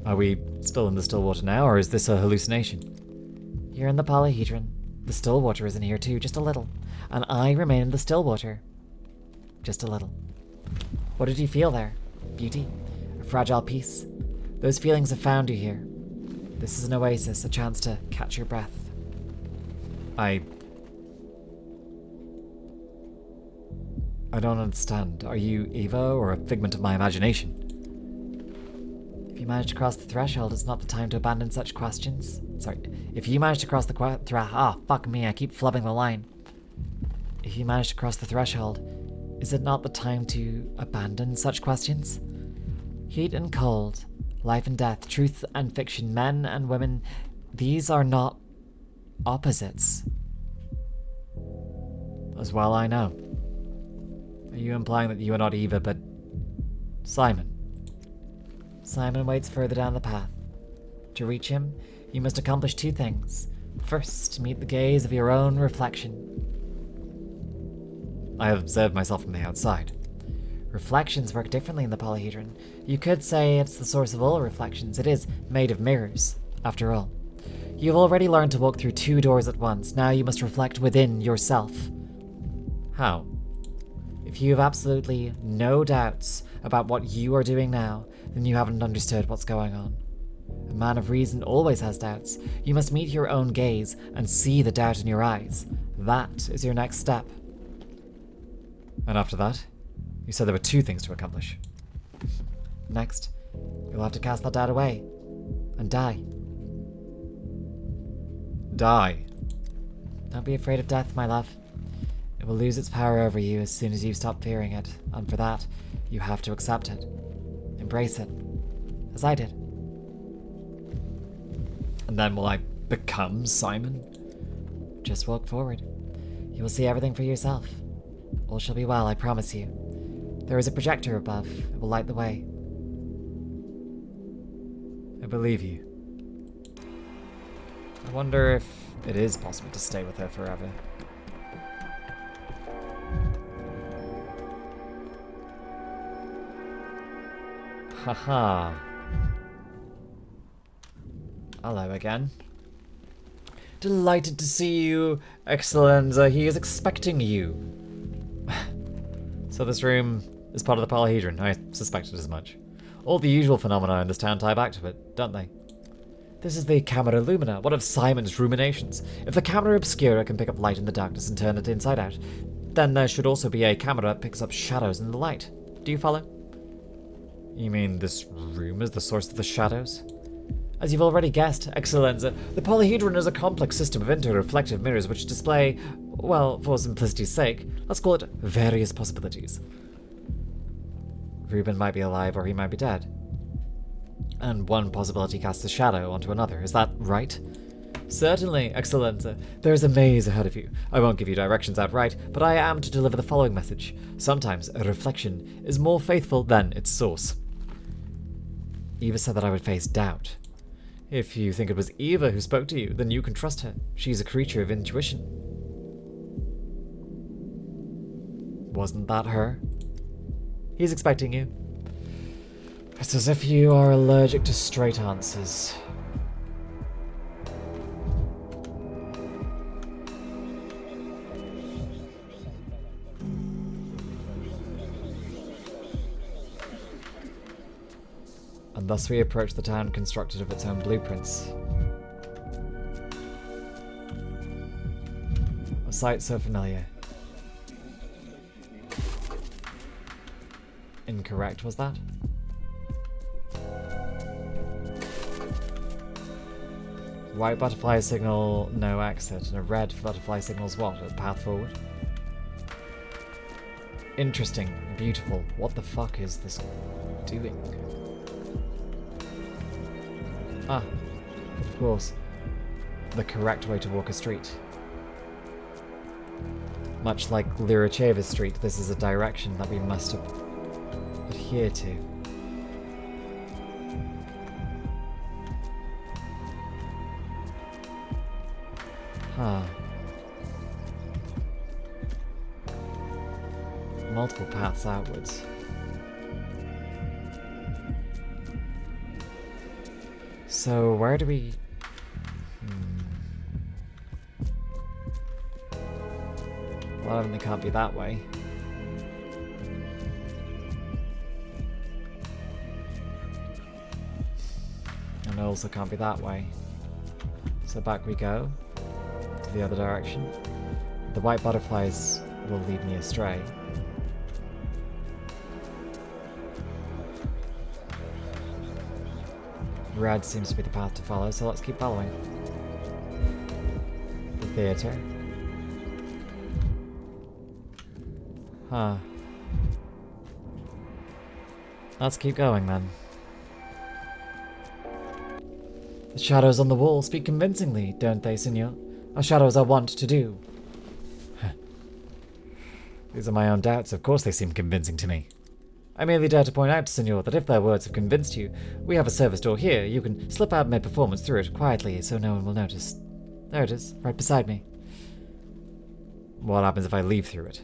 Are we still in the Stillwater now, or is this a hallucination? You're in the polyhedron. The Stillwater is in here too, just a little. And I remain in the Stillwater. Just a little. What did you feel there? Beauty? A fragile peace? Those feelings have found you here. This is an oasis, a chance to catch your breath. I don't understand. Are you Eva or a figment of my imagination? If you manage to cross the threshold, it's not the time to abandon such questions. Sorry. If you manage to cross the fuck me, I keep flubbing the line. If you manage to cross the threshold, is it not the time to abandon such questions? Heat and cold, life and death, truth and fiction, men and women, these are not opposites. As well I know. Are you implying that you are not Eva, but Simon? Simon waits further down the path. To reach him, you must accomplish two things. First, meet the gaze of your own reflection. I have observed myself from the outside. Reflections work differently in the polyhedron. You could say it's the source of all reflections. It is made of mirrors, after all. You've already learned to walk through two doors at once. Now you must reflect within yourself. How? If you have absolutely no doubts about what you are doing now, then you haven't understood what's going on. A man of reason always has doubts. You must meet your own gaze and see the doubt in your eyes. That is your next step. And after that, you said there were two things to accomplish. Next, you'll have to cast that doubt away and die. Die? Don't be afraid of death, my love. It will lose its power over you as soon as you stop fearing it, and for that, you have to accept it. Embrace it. As I did. And then will I become Simon? Just walk forward. You will see everything for yourself. All shall be well, I promise you. There is a projector above. It will light the way. I believe you. I wonder if it is possible to stay with her forever. Haha. Hello again. Delighted to see you, Excellenza. He is expecting you. So this room is part of the polyhedron. I suspected as much. All the usual phenomena in this town tie back to it, don't they? This is the camera lumina, one of Simon's ruminations. If the camera obscura can pick up light in the darkness and turn it inside out, then there should also be a camera that picks up shadows in the light. Do you follow? You mean this room is the source of the shadows? As you've already guessed, Excellenza, the polyhedron is a complex system of interreflective mirrors which display, well, for simplicity's sake, let's call it various possibilities. Rubin might be alive or he might be dead. And one possibility casts a shadow onto another, is that right? Certainly, Excellenza. There is a maze ahead of you. I won't give you directions outright, but I am to deliver the following message. Sometimes a reflection is more faithful than its source. Eva said that I would face doubt. If you think it was Eva who spoke to you, then you can trust her. She's a creature of intuition. Wasn't that her? He's expecting you. It's as if you are allergic to straight answers. and thus we approach the town constructed of its own blueprints. A sight so familiar. Incorrect, was that? White butterfly signal no exit, and a red butterfly signals what? A path forward? Interesting, beautiful. What the fuck is this doing? Ah, of course. The correct way to walk a street. Much like Liracheva's street, this is a direction that we must adhere to. Huh. Multiple paths outwards. So where do we... Well, it can't be that way. And it also can't be that way. So back we go. To the other direction. The white butterflies will lead me astray. Red seems to be the path to follow, so let's keep following. The theatre. Huh. Let's keep going then. The shadows on the wall speak convincingly, don't they, Signor? Our shadows are wont to do. These are my own doubts. Of course they seem convincing to me. I merely dare to point out, Signor, that if their words have convinced you, we have a service door here. You can slip out mid-performance through it quietly so no one will notice. There it is, right beside me. What happens if I leave through it?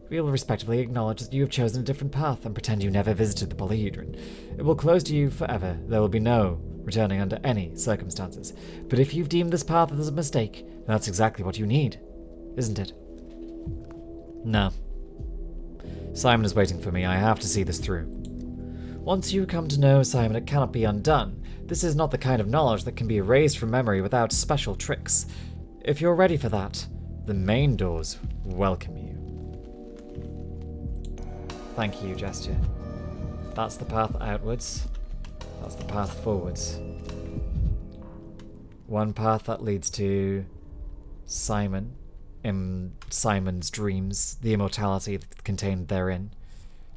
We will respectfully acknowledge that you have chosen a different path and pretend you never visited the polyhedron. It will close to you forever. There will be no returning under any circumstances. But if you've deemed this path as a mistake, then that's exactly what you need, isn't it? No. Simon is waiting for me. I have to see this through. Once you come to know Simon, it cannot be undone. This is not the kind of knowledge that can be erased from memory without special tricks. If you're ready for that, the main doors welcome you. Thank you, gesture. That's the path outwards. That's the path forwards. One path that leads to Simon. In Simon's dreams, the immortality contained therein.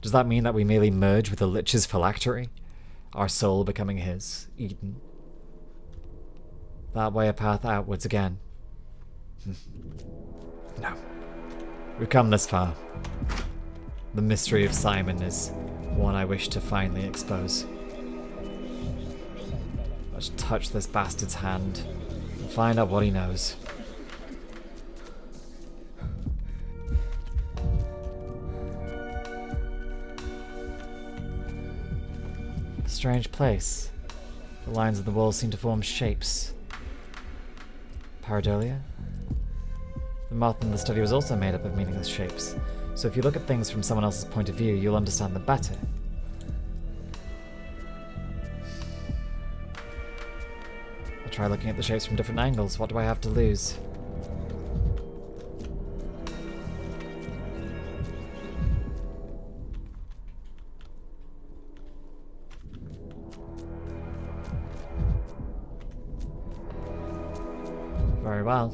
Does that mean that we merely merge with the Lich's phylactery? Our soul becoming his, Eden? That way a path outwards again. No. We've come this far. The mystery of Simon is one I wish to finally expose. Let's touch this bastard's hand and find out what he knows. Strange place. The lines of the walls seem to form shapes. Pareidolia? The moth in the study was also made up of meaningless shapes, so if you look at things from someone else's point of view, you'll understand them better. I'll try looking at the shapes from different angles. What do I have to lose? Very well.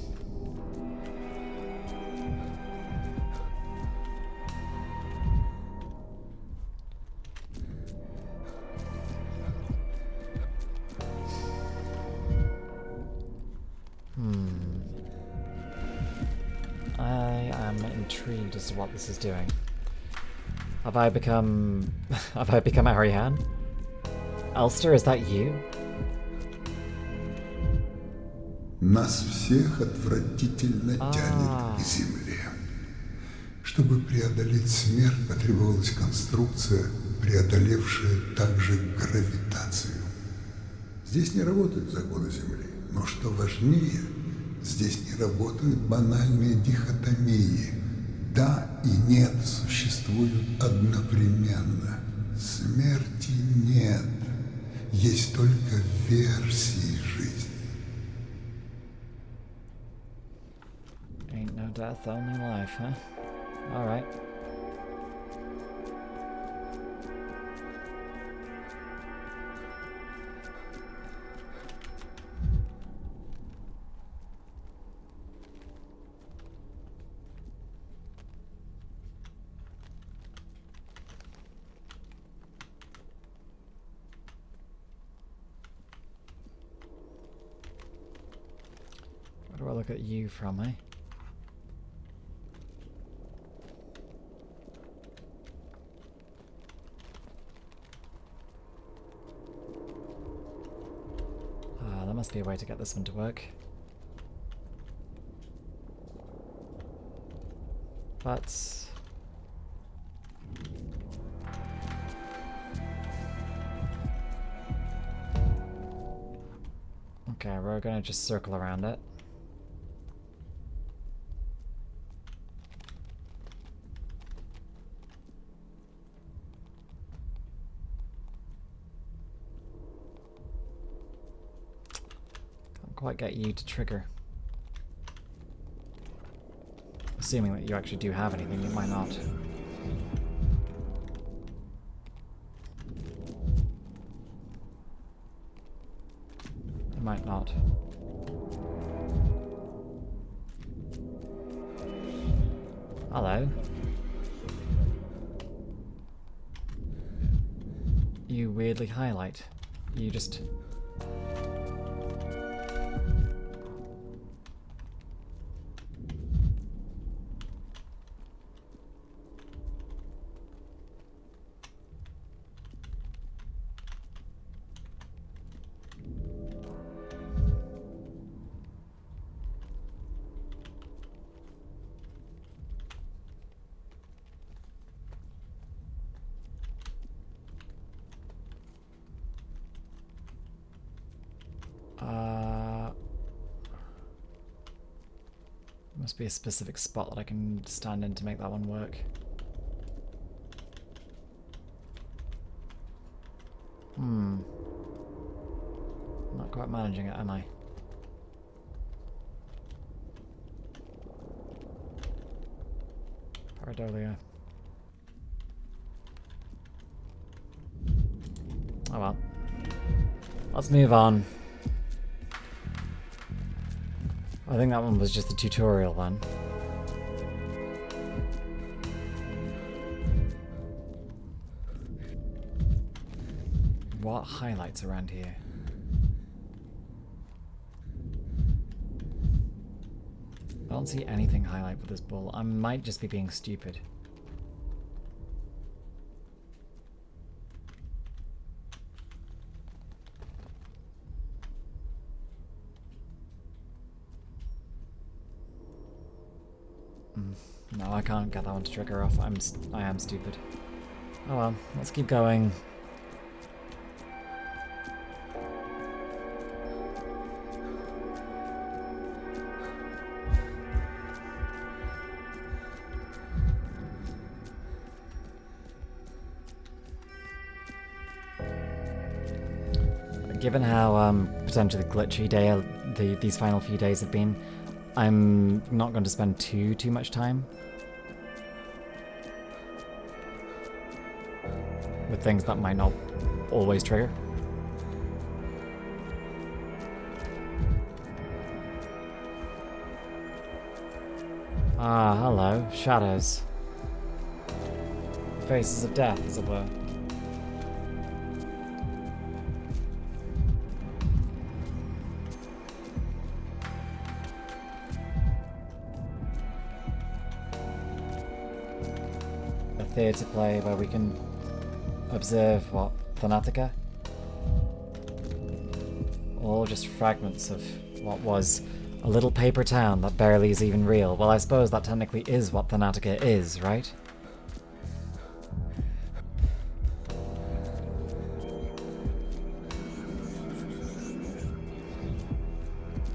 I am intrigued as to what this is doing. Have I become Ariane? Elster, is that you? Нас всех отвратительно тянет к земле. Чтобы преодолеть смерть, потребовалась конструкция, преодолевшая также гравитацию. Здесь не работают законы Земли, но что важнее, здесь не работают банальные дихотомии. Да и нет существуют одновременно. Смерти нет. есть только версии жизни. Ain't no death, only life, huh? Alright. Where do I look at you from, eh? There must be a way to get this one to work. But... okay, we're gonna just circle around it. Quite get you to trigger. Assuming that you actually do have anything, you might not. You might not. Hello. You weirdly highlight. You just... must be a specific spot that I can stand in to make that one work. Not quite managing it, am I? Paradolia. Oh well. Let's move on. I think that one was just a tutorial one. What highlights around here? I don't see anything highlight with this bull. I might just be being stupid. No, I can't get that one to trigger off. I am stupid. Oh well, let's keep going. Given how potentially glitchy these final few days have been, I'm not going to spend too much time with things that might not always trigger. Ah, hello. Shadows. Faces of death, as it were. A theatre play where we can observe, what, Thanatica? All just fragments of what was a little paper town that barely is even real. Well, I suppose that technically is what Thanatica is, right?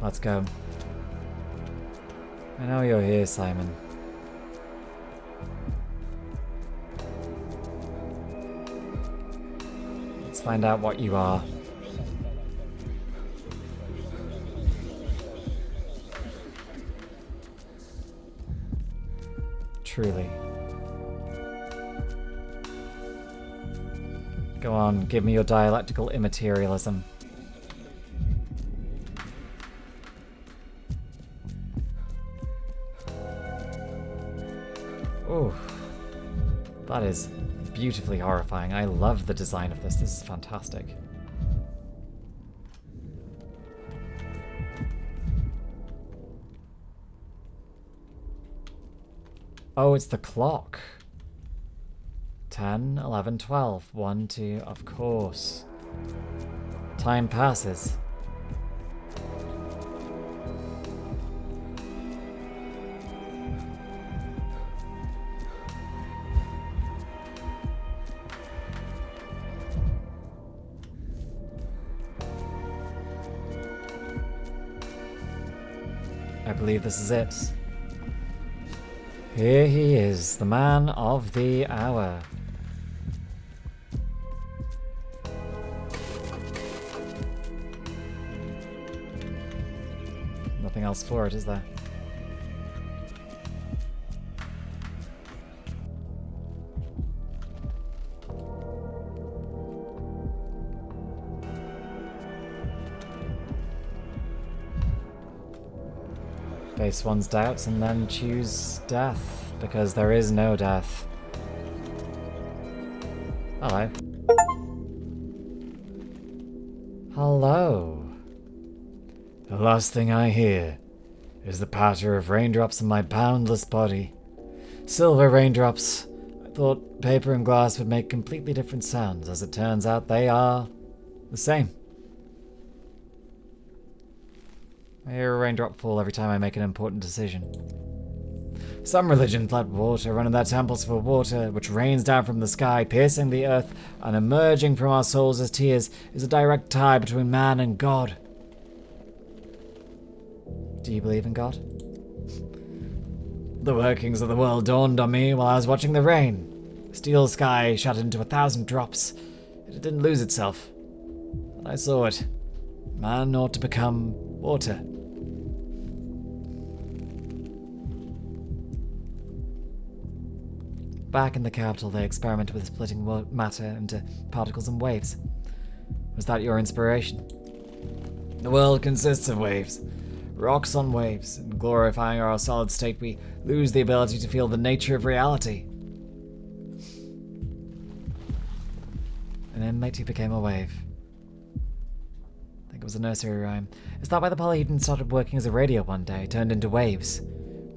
Let's go. I know you're here, Simon. Let's find out what you are. Truly. Go on, give me your dialectical immaterialism. Ooh. That is beautifully horrifying. I love the design of this. This is fantastic. Oh, it's the clock. 10, 11, 12. 1, 2, of course. Time passes. I believe this is it. Here he is, the man of the hour. Nothing else for it, is there? Face one's doubts and then choose death, because there is no death. Hello. Hello. The last thing I hear is the patter of raindrops on my boundless body. Silver raindrops. I thought paper and glass would make completely different sounds. As it turns out, they are the same. I hear a raindrop fall every time I make an important decision. Some religions let water run in their temples for water, which rains down from the sky, piercing the earth, and emerging from our souls as tears, is a direct tie between man and God. Do you believe in God? The workings of the world dawned on me while I was watching the rain. The steel sky shattered into 1,000 drops. It didn't lose itself. And I saw it. Man ought to become water. Back in the capital, they experimented with splitting matter into particles and waves. Was that your inspiration? The world consists of waves. Rocks on waves. In glorifying our solid state, we lose the ability to feel the nature of reality. An inmate who became a wave. I think it was a nursery rhyme. Is that why the polyhedron started working as a radio one day, turned into waves?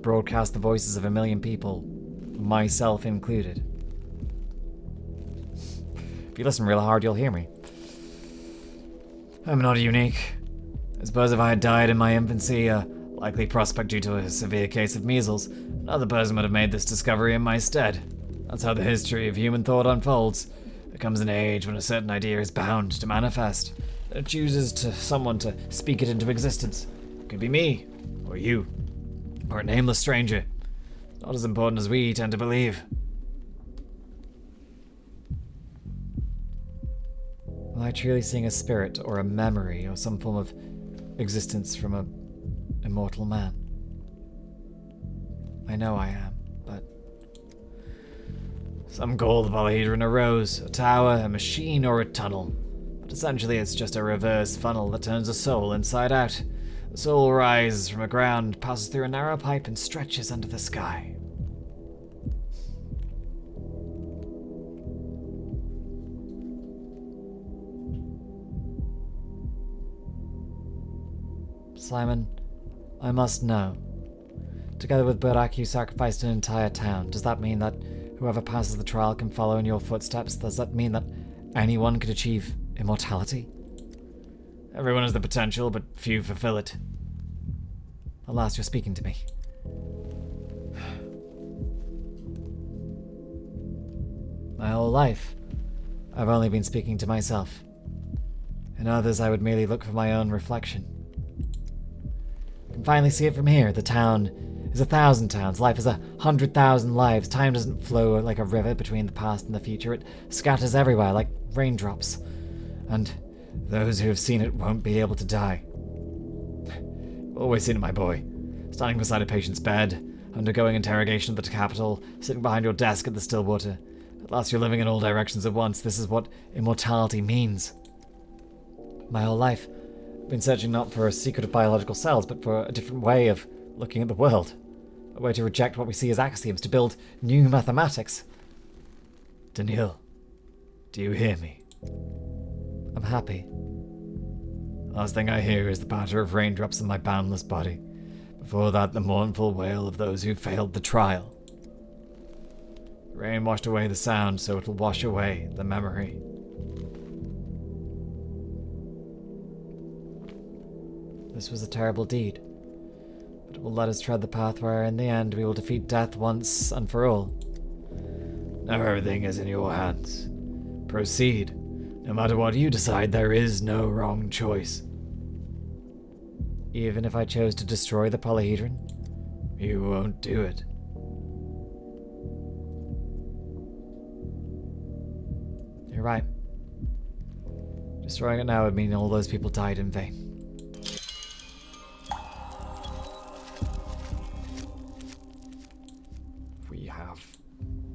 Broadcast the voices of 1 million people. Myself included. If you listen real hard, you'll hear me. I'm not unique. I suppose if I had died in my infancy, a likely prospect due to a severe case of measles, another person would have made this discovery in my stead. That's how the history of human thought unfolds. There comes an age when a certain idea is bound to manifest. It chooses someone to speak it into existence. It could be me, or you, or a nameless stranger. Not as important as we tend to believe. Am I truly seeing a spirit or a memory or some form of existence from a immortal man? I know I am, but some call the polyhedron a rose, a tower, a machine, or a tunnel. But essentially it's just a reverse funnel that turns a soul inside out. The soul rises from the ground, passes through a narrow pipe, and stretches under the sky. Simon, I must know. Together with Burakh, you sacrificed an entire town. Does that mean that whoever passes the trial can follow in your footsteps? Does that mean that anyone could achieve immortality? Everyone has the potential, but few fulfill it. Alas, you're speaking to me. My whole life, I've only been speaking to myself. In others, I would merely look for my own reflection. I can finally see it from here. The town is 1,000 towns. Life is 100,000 lives. Time doesn't flow like a river between the past and the future. It scatters everywhere like raindrops. And those who have seen it won't be able to die. Always seen it, my boy. Standing beside a patient's bed, undergoing interrogation at the capital, sitting behind your desk at the Stillwater. At last you're living in all directions at once. This is what immortality means. My whole life, I've been searching not for a secret of biological cells, but for a different way of looking at the world. A way to reject what we see as axioms, to build new mathematics. Daniil, do you hear me? I'm happy. Last thing I hear is the patter of raindrops in my boundless body. Before that, the mournful wail of those who failed the trial. Rain washed away the sound, so it will wash away the memory. This was a terrible deed, but it will let us tread the path where, in the end, we will defeat death once and for all. Now everything is in your hands. Proceed. No matter what you decide, there is no wrong choice. Even if I chose to destroy the polyhedron, you won't do it. You're right. Destroying it now would mean all those people died in vain.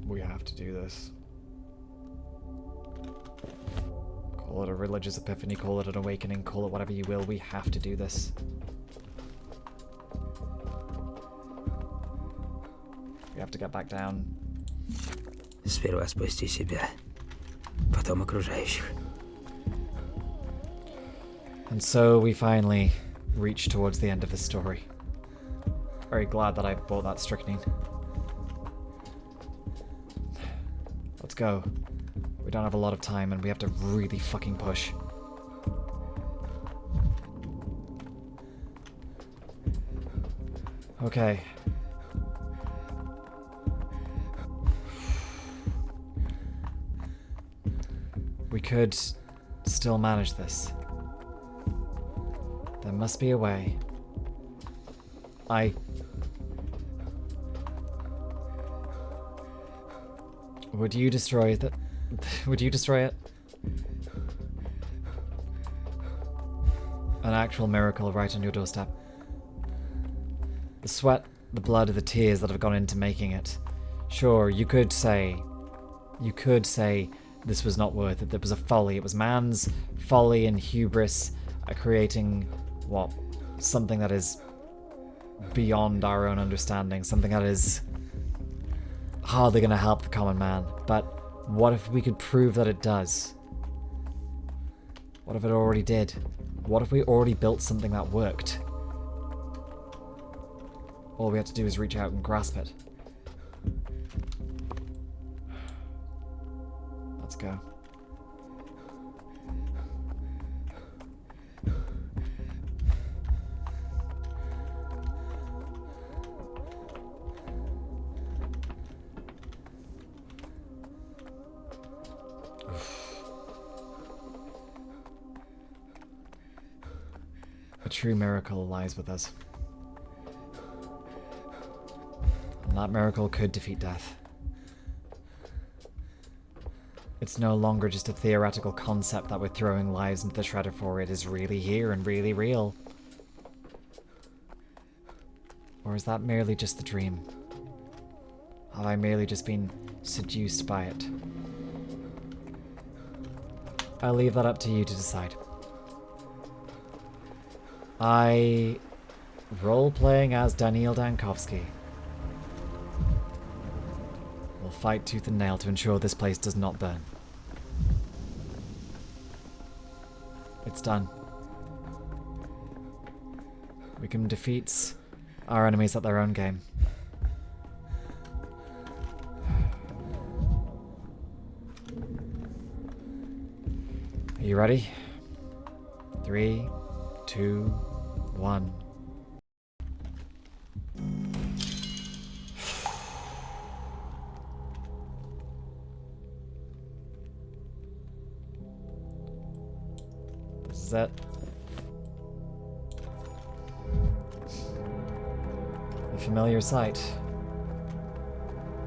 We have to do this. Call it a religious epiphany, call it an awakening, call it whatever you will, we have to do this. We have to get back down. Сперва спасти себя, потом окружающих. And so we finally reach towards the end of the story. Very glad that I bought that strychnine. Let's go. We don't have a lot of time and we have to really fucking push. Okay. We could still manage this. There must be a way. Would you destroy that? Would you destroy it? An actual miracle right on your doorstep. The sweat, the blood, the tears that have gone into making it. Sure, you could say this was not worth it. It was a folly. It was man's folly and hubris creating, what? Something that is beyond our own understanding. Something that is hardly going to help the common man. But what if we could prove that it does? What if it already did? What if we already built something that worked? All we have to do is reach out and grasp it. Let's go. A true miracle lies with us. And that miracle could defeat death. It's no longer just a theoretical concept that we're throwing lives into the shredder for. It is really here and really real. Or is that merely just the dream? Have I merely just been seduced by it? I'll leave that up to you to decide. I role-playing as Daniil Dankovsky will fight tooth and nail to ensure this place does not burn. It's done. We can defeat our enemies at their own game. Are you ready? 3, 2, 1. This is it. A familiar sight.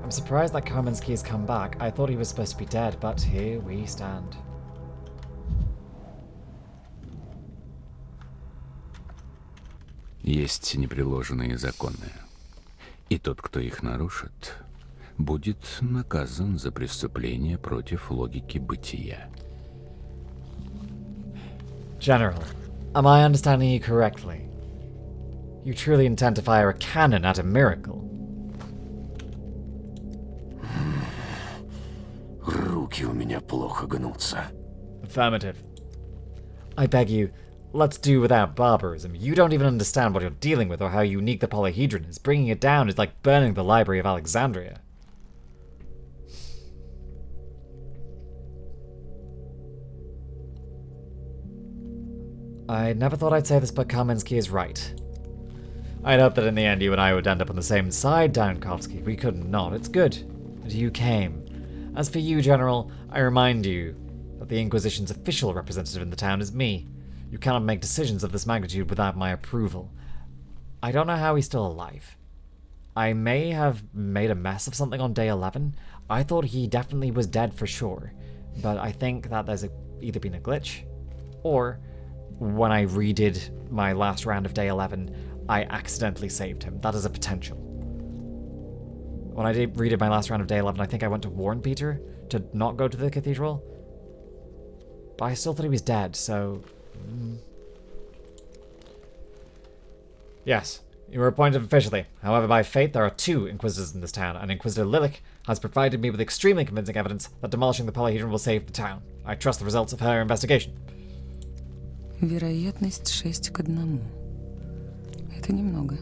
I'm surprised that Kamensky has come back. I thought he was supposed to be dead, but here we stand. Есть непреложные законы. И тот, кто их нарушит, будет наказан за преступление против логики бытия. General, am I understanding you correctly? You truly intend to fire a cannon at a miracle? Руки у меня плохо гнутся. Affirmative. I beg you, let's do without barbarism. You don't even understand what you're dealing with or how unique the polyhedron is. Bringing it down is like burning the Library of Alexandria. I never thought I'd say this, but Kamensky is right. I'd hoped that in the end you and I would end up on the same side, Dankovsky. We could not. It's good that you came. As for you, General, I remind you that the Inquisition's official representative in the town is me. You cannot make decisions of this magnitude without my approval. I don't know how he's still alive. I may have made a mess of something on day 11. I thought he definitely was dead for sure. But I think that there's either been a glitch, or when I redid my last round of day 11, I accidentally saved him. That is a potential. When I redid my last round of day 11, I think I went to warn Peter to not go to the cathedral. But I still thought he was dead, so... Yes, you were appointed officially. However, by fate, there are 2 Inquisitors in this town, and Inquisitor Lilich has provided me with extremely convincing evidence that demolishing the polyhedron will save the town. I trust the results of her investigation. Вероятность 6:1. Это немного.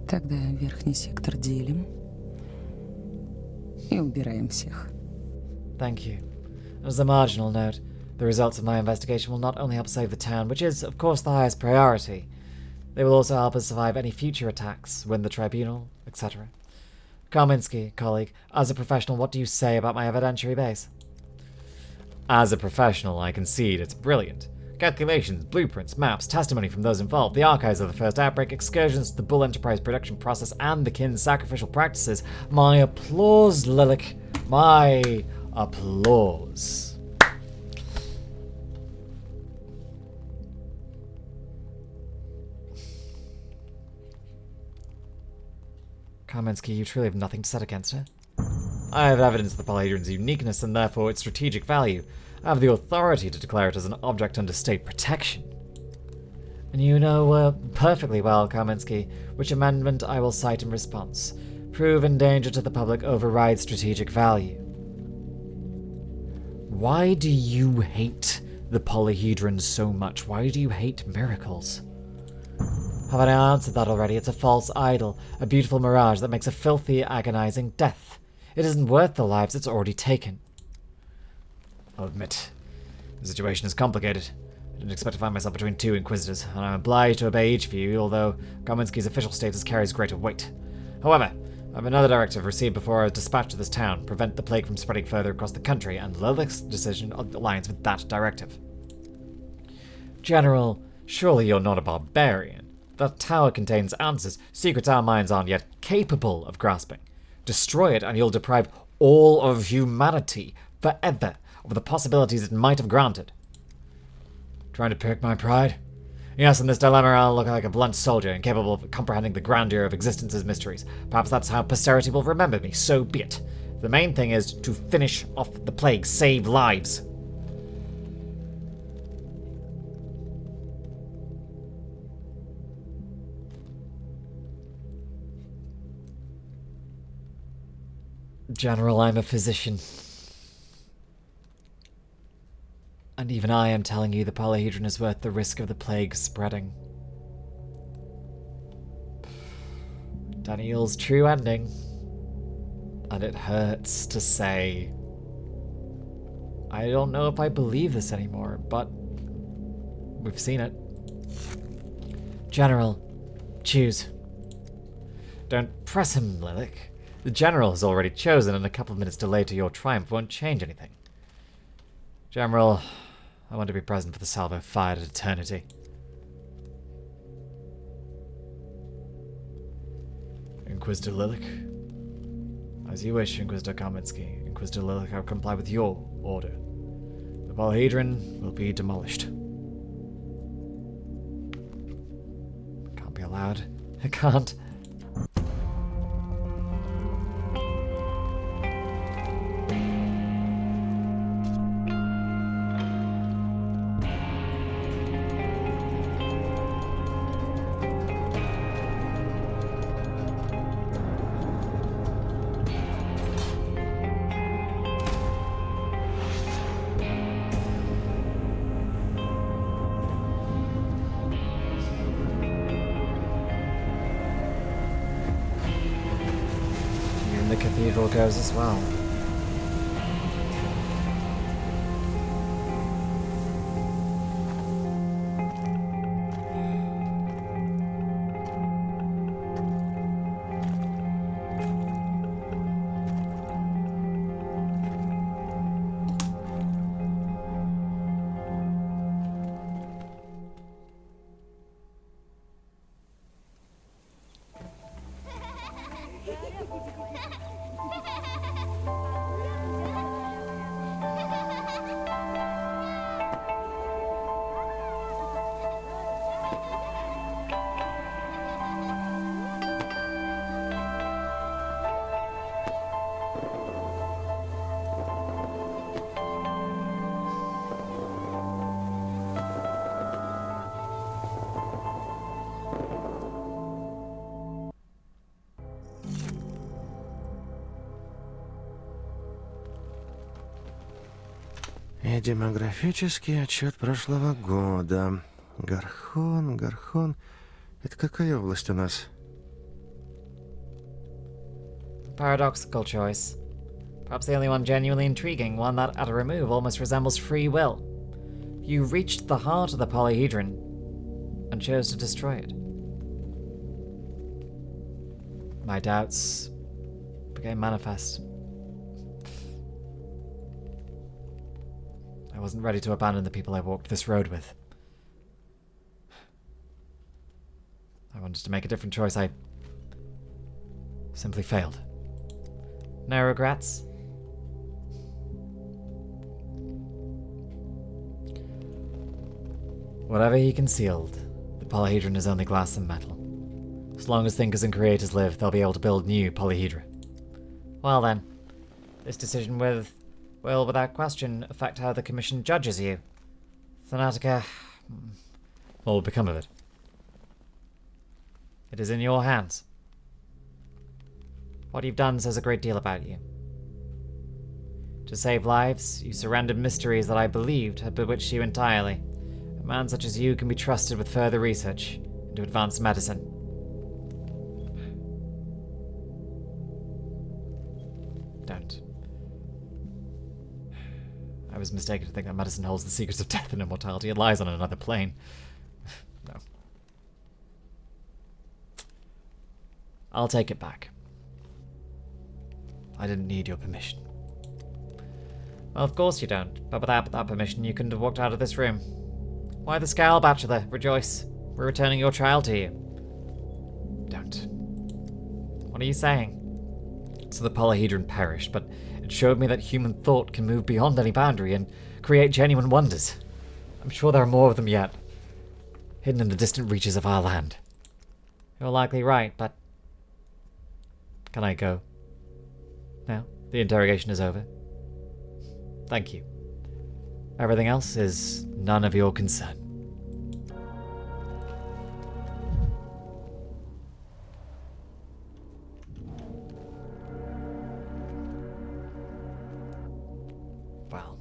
Тогда верхний сектор делим и убираем всех. Thank you. As a marginal note, the results of my investigation will not only help save the town, which is, of course, the highest priority. They will also help us survive any future attacks, win the tribunal, etc. Kaminsky, colleague, as a professional, what do you say about my evidentiary base? As a professional, I concede it's brilliant. Calculations, blueprints, maps, testimony from those involved, the archives of the first outbreak, excursions to the Bull Enterprise production process, and the kin's sacrificial practices. My applause, Lilich. My applause. Kamensky, you truly have nothing to set against her. I have evidence of the polyhedron's uniqueness and therefore its strategic value. I have the authority to declare it as an object under state protection. And you know perfectly well, Kamensky, which amendment I will cite in response. Proven danger to the public overrides strategic value. Why do you hate the polyhedron so much? Why do you hate miracles? Haven't I answered that already? It's a false idol, a beautiful mirage that makes a filthy, agonizing death. It isn't worth the lives it's already taken. I'll admit, the situation is complicated. I didn't expect to find myself between 2 Inquisitors, and I'm obliged to obey each of you, although Kamensky's official status carries greater weight. However, I have another directive received before I was dispatched to this town, prevent the plague from spreading further across the country, and Lilich's decision aligns with that directive. General, surely you're not a barbarian. That tower contains answers, secrets our minds aren't yet capable of grasping. Destroy it and you'll deprive all of humanity forever of the possibilities it might have granted. Trying to pick my pride? Yes, in this dilemma I'll look like a blunt soldier, incapable of comprehending the grandeur of existence's mysteries. Perhaps that's how posterity will remember me, so be it. The main thing is to finish off the plague, save lives. General, I'm a physician. And even I am telling you the polyhedron is worth the risk of the plague spreading. Daniil's true ending. And it hurts to say. I don't know if I believe this anymore, but we've seen it. General, choose. Don't press him, Lilich. The General has already chosen, and a couple of minutes delay to your triumph won't change anything. General, I want to be present for the salvo fired at eternity. Inquisitor Lilich? As you wish, Inquisitor Kamensky. Inquisitor Lilich, I will comply with your order. The polyhedron will be demolished. It can't be allowed. It can't. cathedral goes as well. И демографический отчет прошлого года. Гархон. Это какая область у нас? Paradoxical choice. Perhaps the only one genuinely intriguing, one that, at a remove, almost resembles free will. You reached the heart of the polyhedron and chose to destroy it. My doubts became manifest. I wasn't ready to abandon the people I walked this road with. I wanted to make a different choice. I simply failed. No regrets? Whatever he concealed, the polyhedron is only glass and metal. As long as thinkers and creators live, they'll be able to build new polyhedra. Well then, this decision will, without question, affect how the Commission judges you. Thanatica, what will become of it? It is in your hands. What you've done says a great deal about you. To save lives, you surrendered mysteries that I believed had bewitched you entirely. A man such as you can be trusted with further research into advanced medicine. Don't. I was mistaken to think that medicine holds the secrets of death and immortality. It lies on another plane. No. I'll take it back. I didn't need your permission. Well, of course you don't, but without that permission you couldn't have walked out of this room. Why the scowl, Bachelor? Rejoice. We're returning your child to you. Don't. What are you saying? So the polyhedron perished, but it showed me that human thought can move beyond any boundary and create genuine wonders. I'm sure there are more of them yet, hidden in the distant reaches of our land. You're likely right, but... Can I go? Now, the interrogation is over. Thank you. Everything else is none of your concern. Well.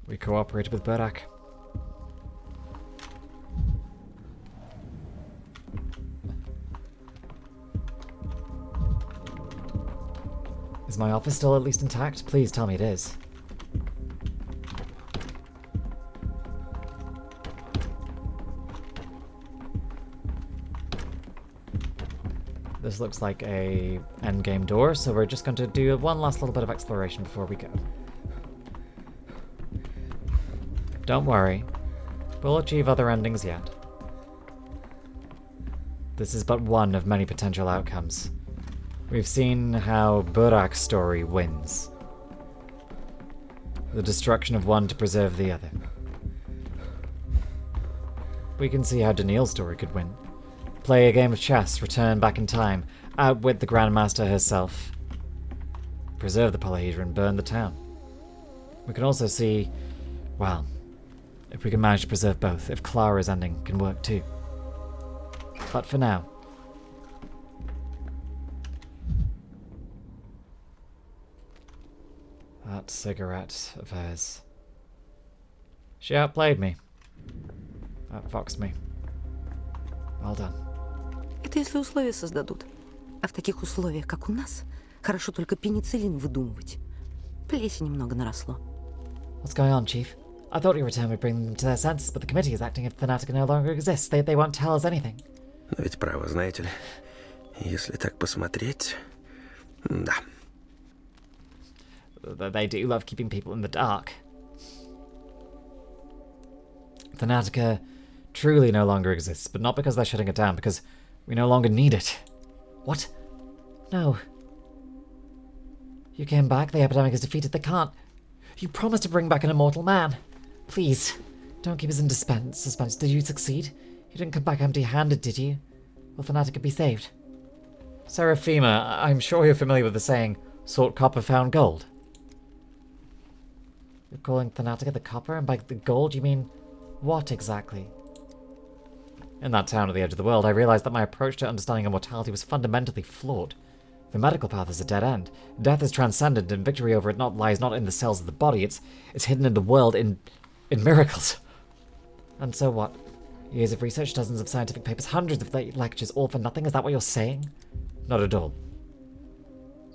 We cooperated with Burakh. Is my office still at least intact? Please tell me it is. This looks like a endgame door, so we're just going to do one last little bit of exploration before we go. Don't worry, we'll achieve other endings yet. This is but one of many potential outcomes. We've seen how Burakh's story wins. The destruction of one to preserve the other. We can see how Daniil's story could win. Play a game of chess, return back in time, outwit the Grandmaster herself. Preserve the polyhedron, burn the town. We can also see, well, if we can manage to preserve both, if Clara's ending can work too. But for now, that cigarette of hers. She outplayed me. Outfoxed me. Well done. Это если условия создадут. А в таких условиях, как у нас, хорошо только пенициллин выдумывать. Плесени немного наросло. What's going on, Chief? I thought your return would bring them to their senses, but the committee is acting if Thanatica no longer exists. They won't tell us anything. Но ведь право, знаете ли, если так посмотреть, да. They do love keeping people in the dark. Thanatica truly no longer exists, but not because they're shutting it down, because we no longer need it. What? No. You came back, the epidemic is defeated, they can't. You promised to bring back an immortal man. Please, don't keep us in suspense. Did you succeed? You didn't come back empty-handed, did you? Will Thanatica be saved? Seraphima, I'm sure you're familiar with the saying, sought copper, found gold. You're calling Thanatica the copper, and by the gold you mean what exactly? In that town at the edge of the world, I realized that my approach to understanding immortality was fundamentally flawed. The medical path is a dead end. Death is transcendent, and victory over it lies not in the cells of the body, it's hidden in the world, in miracles. And so what? Years of research, dozens of scientific papers, hundreds of lectures, all for nothing? Is that what you're saying? Not at all.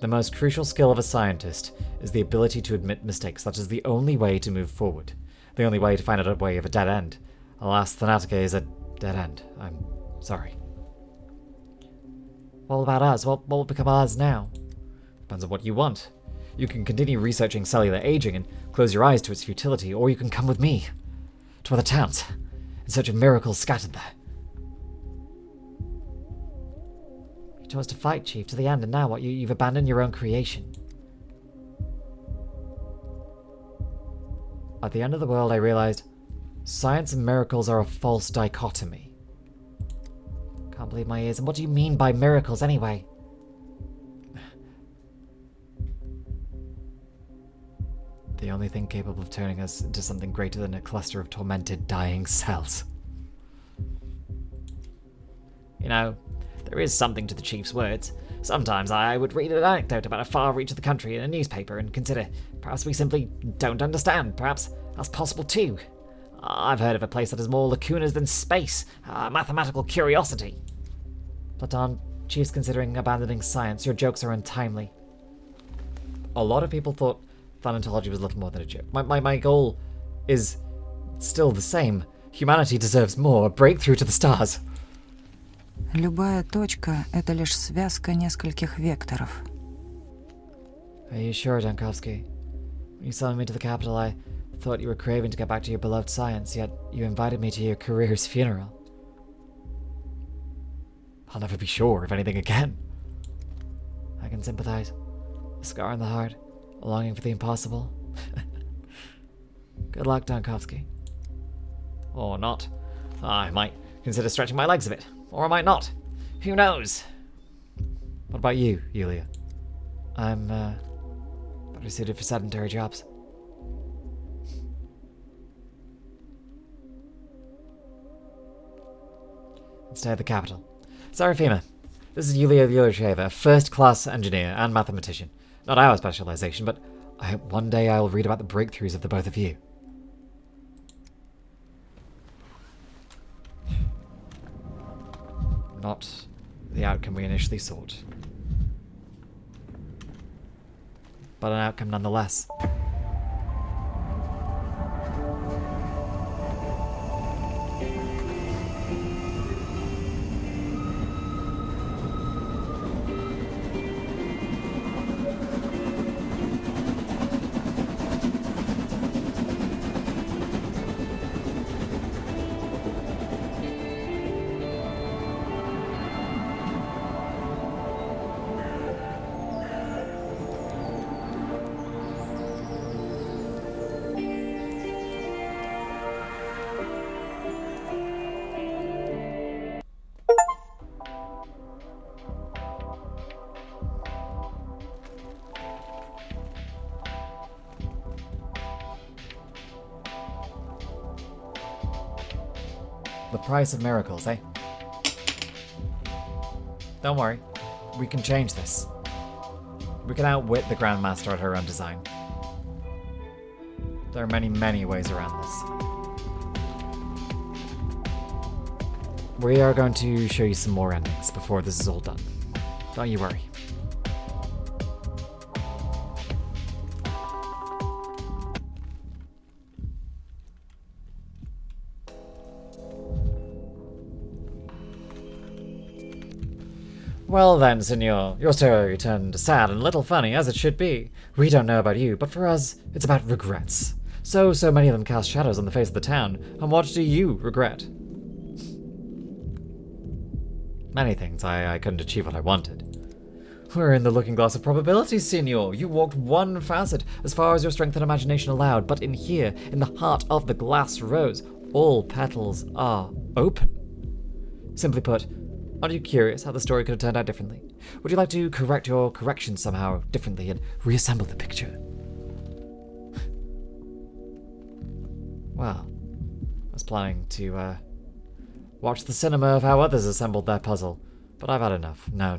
The most crucial skill of a scientist is the ability to admit mistakes. That is the only way to move forward. The only way to find out a way of a dead end. Alas, Thanatica is a dead end. I'm sorry. What about us? What will become ours now? Depends on what you want. You can continue researching cellular aging and close your eyes to its futility, or you can come with me to other towns in search of miracles scattered there. You chose to fight, Chief, to the end, and now what? You've abandoned your own creation. At the end of the world, I realized science and miracles are a false dichotomy. Can't believe my ears. And what do you mean by miracles, anyway? The only thing capable of turning us into something greater than a cluster of tormented, dying cells. You know, there is something to the Chief's words. Sometimes I would read an anecdote about a far reach of the country in a newspaper and consider, perhaps we simply don't understand. Perhaps that's possible too. I've heard of a place that has more lacunas than space. A mathematical curiosity. Platon, Chief's considering abandoning science. Your jokes are untimely. A lot of people thought thanatology was little more than a joke. My goal is still the same. Humanity deserves more. A breakthrough to the stars. Любая точка — это лишь связка нескольких векторов. Are you sure, Dankovsky? When you summoned me to the capital, I thought you were craving to get back to your beloved science, yet you invited me to your career's funeral. I'll never be sure of anything again. I can sympathize. A scar in the heart, a longing for the impossible. Good luck, Dankovsky. Or not. I might consider stretching my legs a bit. Or I might not. Who knows? What about you, Yulia? I'm, better suited for sedentary jobs. Let's stay at the capital. Seraphima, this is Yulia Lyusheva, a first-class engineer and mathematician. Not our specialization, but I hope one day I will read about the breakthroughs of the both of you. Not the outcome we initially sought, but an outcome nonetheless. The price of miracles, eh? Don't worry. We can change this. We can outwit the Grandmaster at her own design. There are many, many ways around this. we are going to show you some more endings before this is all done. Don't you worry. Well then, senor, your story turned sad and a little funny, as it should be. We don't know about you, but for us, it's about regrets. So many of them cast shadows on the face of the town, and what do you regret? Many things. I couldn't achieve what I wanted. We're in the looking glass of probability, senor. You walked one facet as far as your strength and imagination allowed, but in here, in the heart of the glass rose, all petals are open. Simply put, aren't you curious how the story could have turned out differently? Would you like to correct your corrections somehow differently and reassemble the picture? Well, I was planning to watch the cinema of how others assembled their puzzle, but I've had enough. No.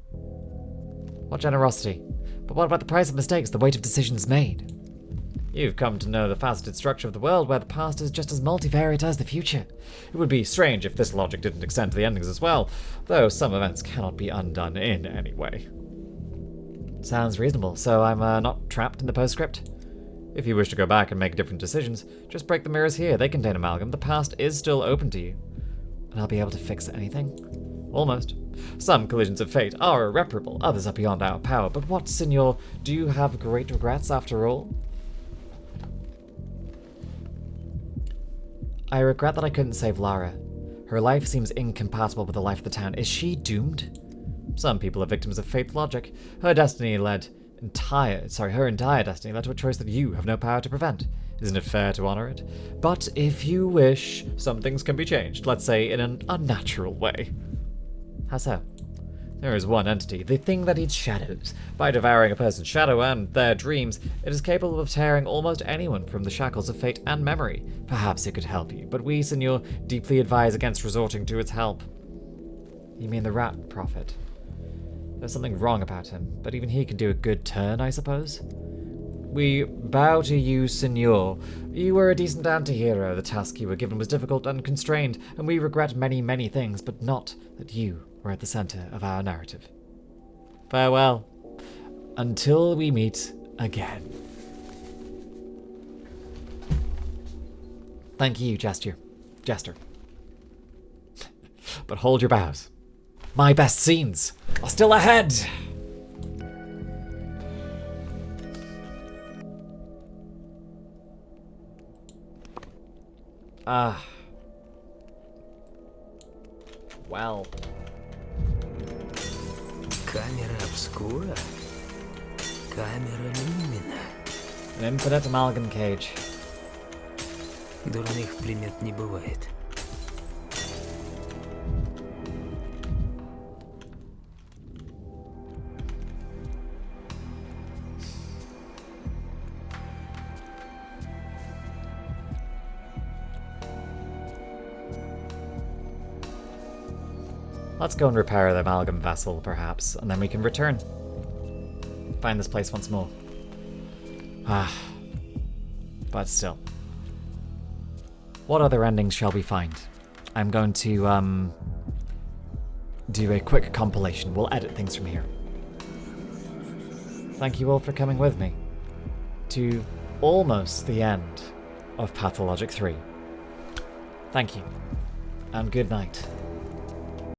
What generosity? But what about the price of mistakes, the weight of decisions made? You've come to know the faceted structure of the world where the past is just as multivariate as the future. It would be strange if this logic didn't extend to the endings as well, though some events cannot be undone in any way. Sounds reasonable, so I'm not trapped in the postscript? If you wish to go back and make different decisions, just break the mirrors here. They contain amalgam. The past is still open to you. And I'll be able to fix anything? Almost. Some collisions of fate are irreparable, others are beyond our power. But what, senor, do you have great regrets after all? I regret that I couldn't save Lara. Her life seems incompatible with the life of the town. Is she doomed? Some people are victims of fate logic. Her entire destiny led to a choice that you have no power to prevent. Isn't it fair to honor it? But if you wish, some things can be changed, let's say in an unnatural way. How so? There is one entity, the thing that eats shadows. By devouring a person's shadow and their dreams, it is capable of tearing almost anyone from the shackles of fate and memory. Perhaps it could help you, but we, senor, deeply advise against resorting to its help. You mean the rat prophet? There's something wrong about him, but even he can do a good turn, I suppose. We bow to you, senor. You were a decent anti-hero. The task you were given was difficult and constrained, and we regret many, many things, but not that you were at the center of our narrative. Farewell. Until we meet again. Thank you, Jester. But hold your bows. My best scenes are still ahead! Well. Камера обскура? Камера люмина? An infinite amalgam cage. Дурных примет не бывает. Let's go and repair the amalgam vessel, perhaps, and then we can return. Find this place once more. But still. What other endings shall we find? I'm going to, do a quick compilation. We'll edit things from here. Thank you all for coming with me to almost the end of Pathologic 3. Thank you, and good night.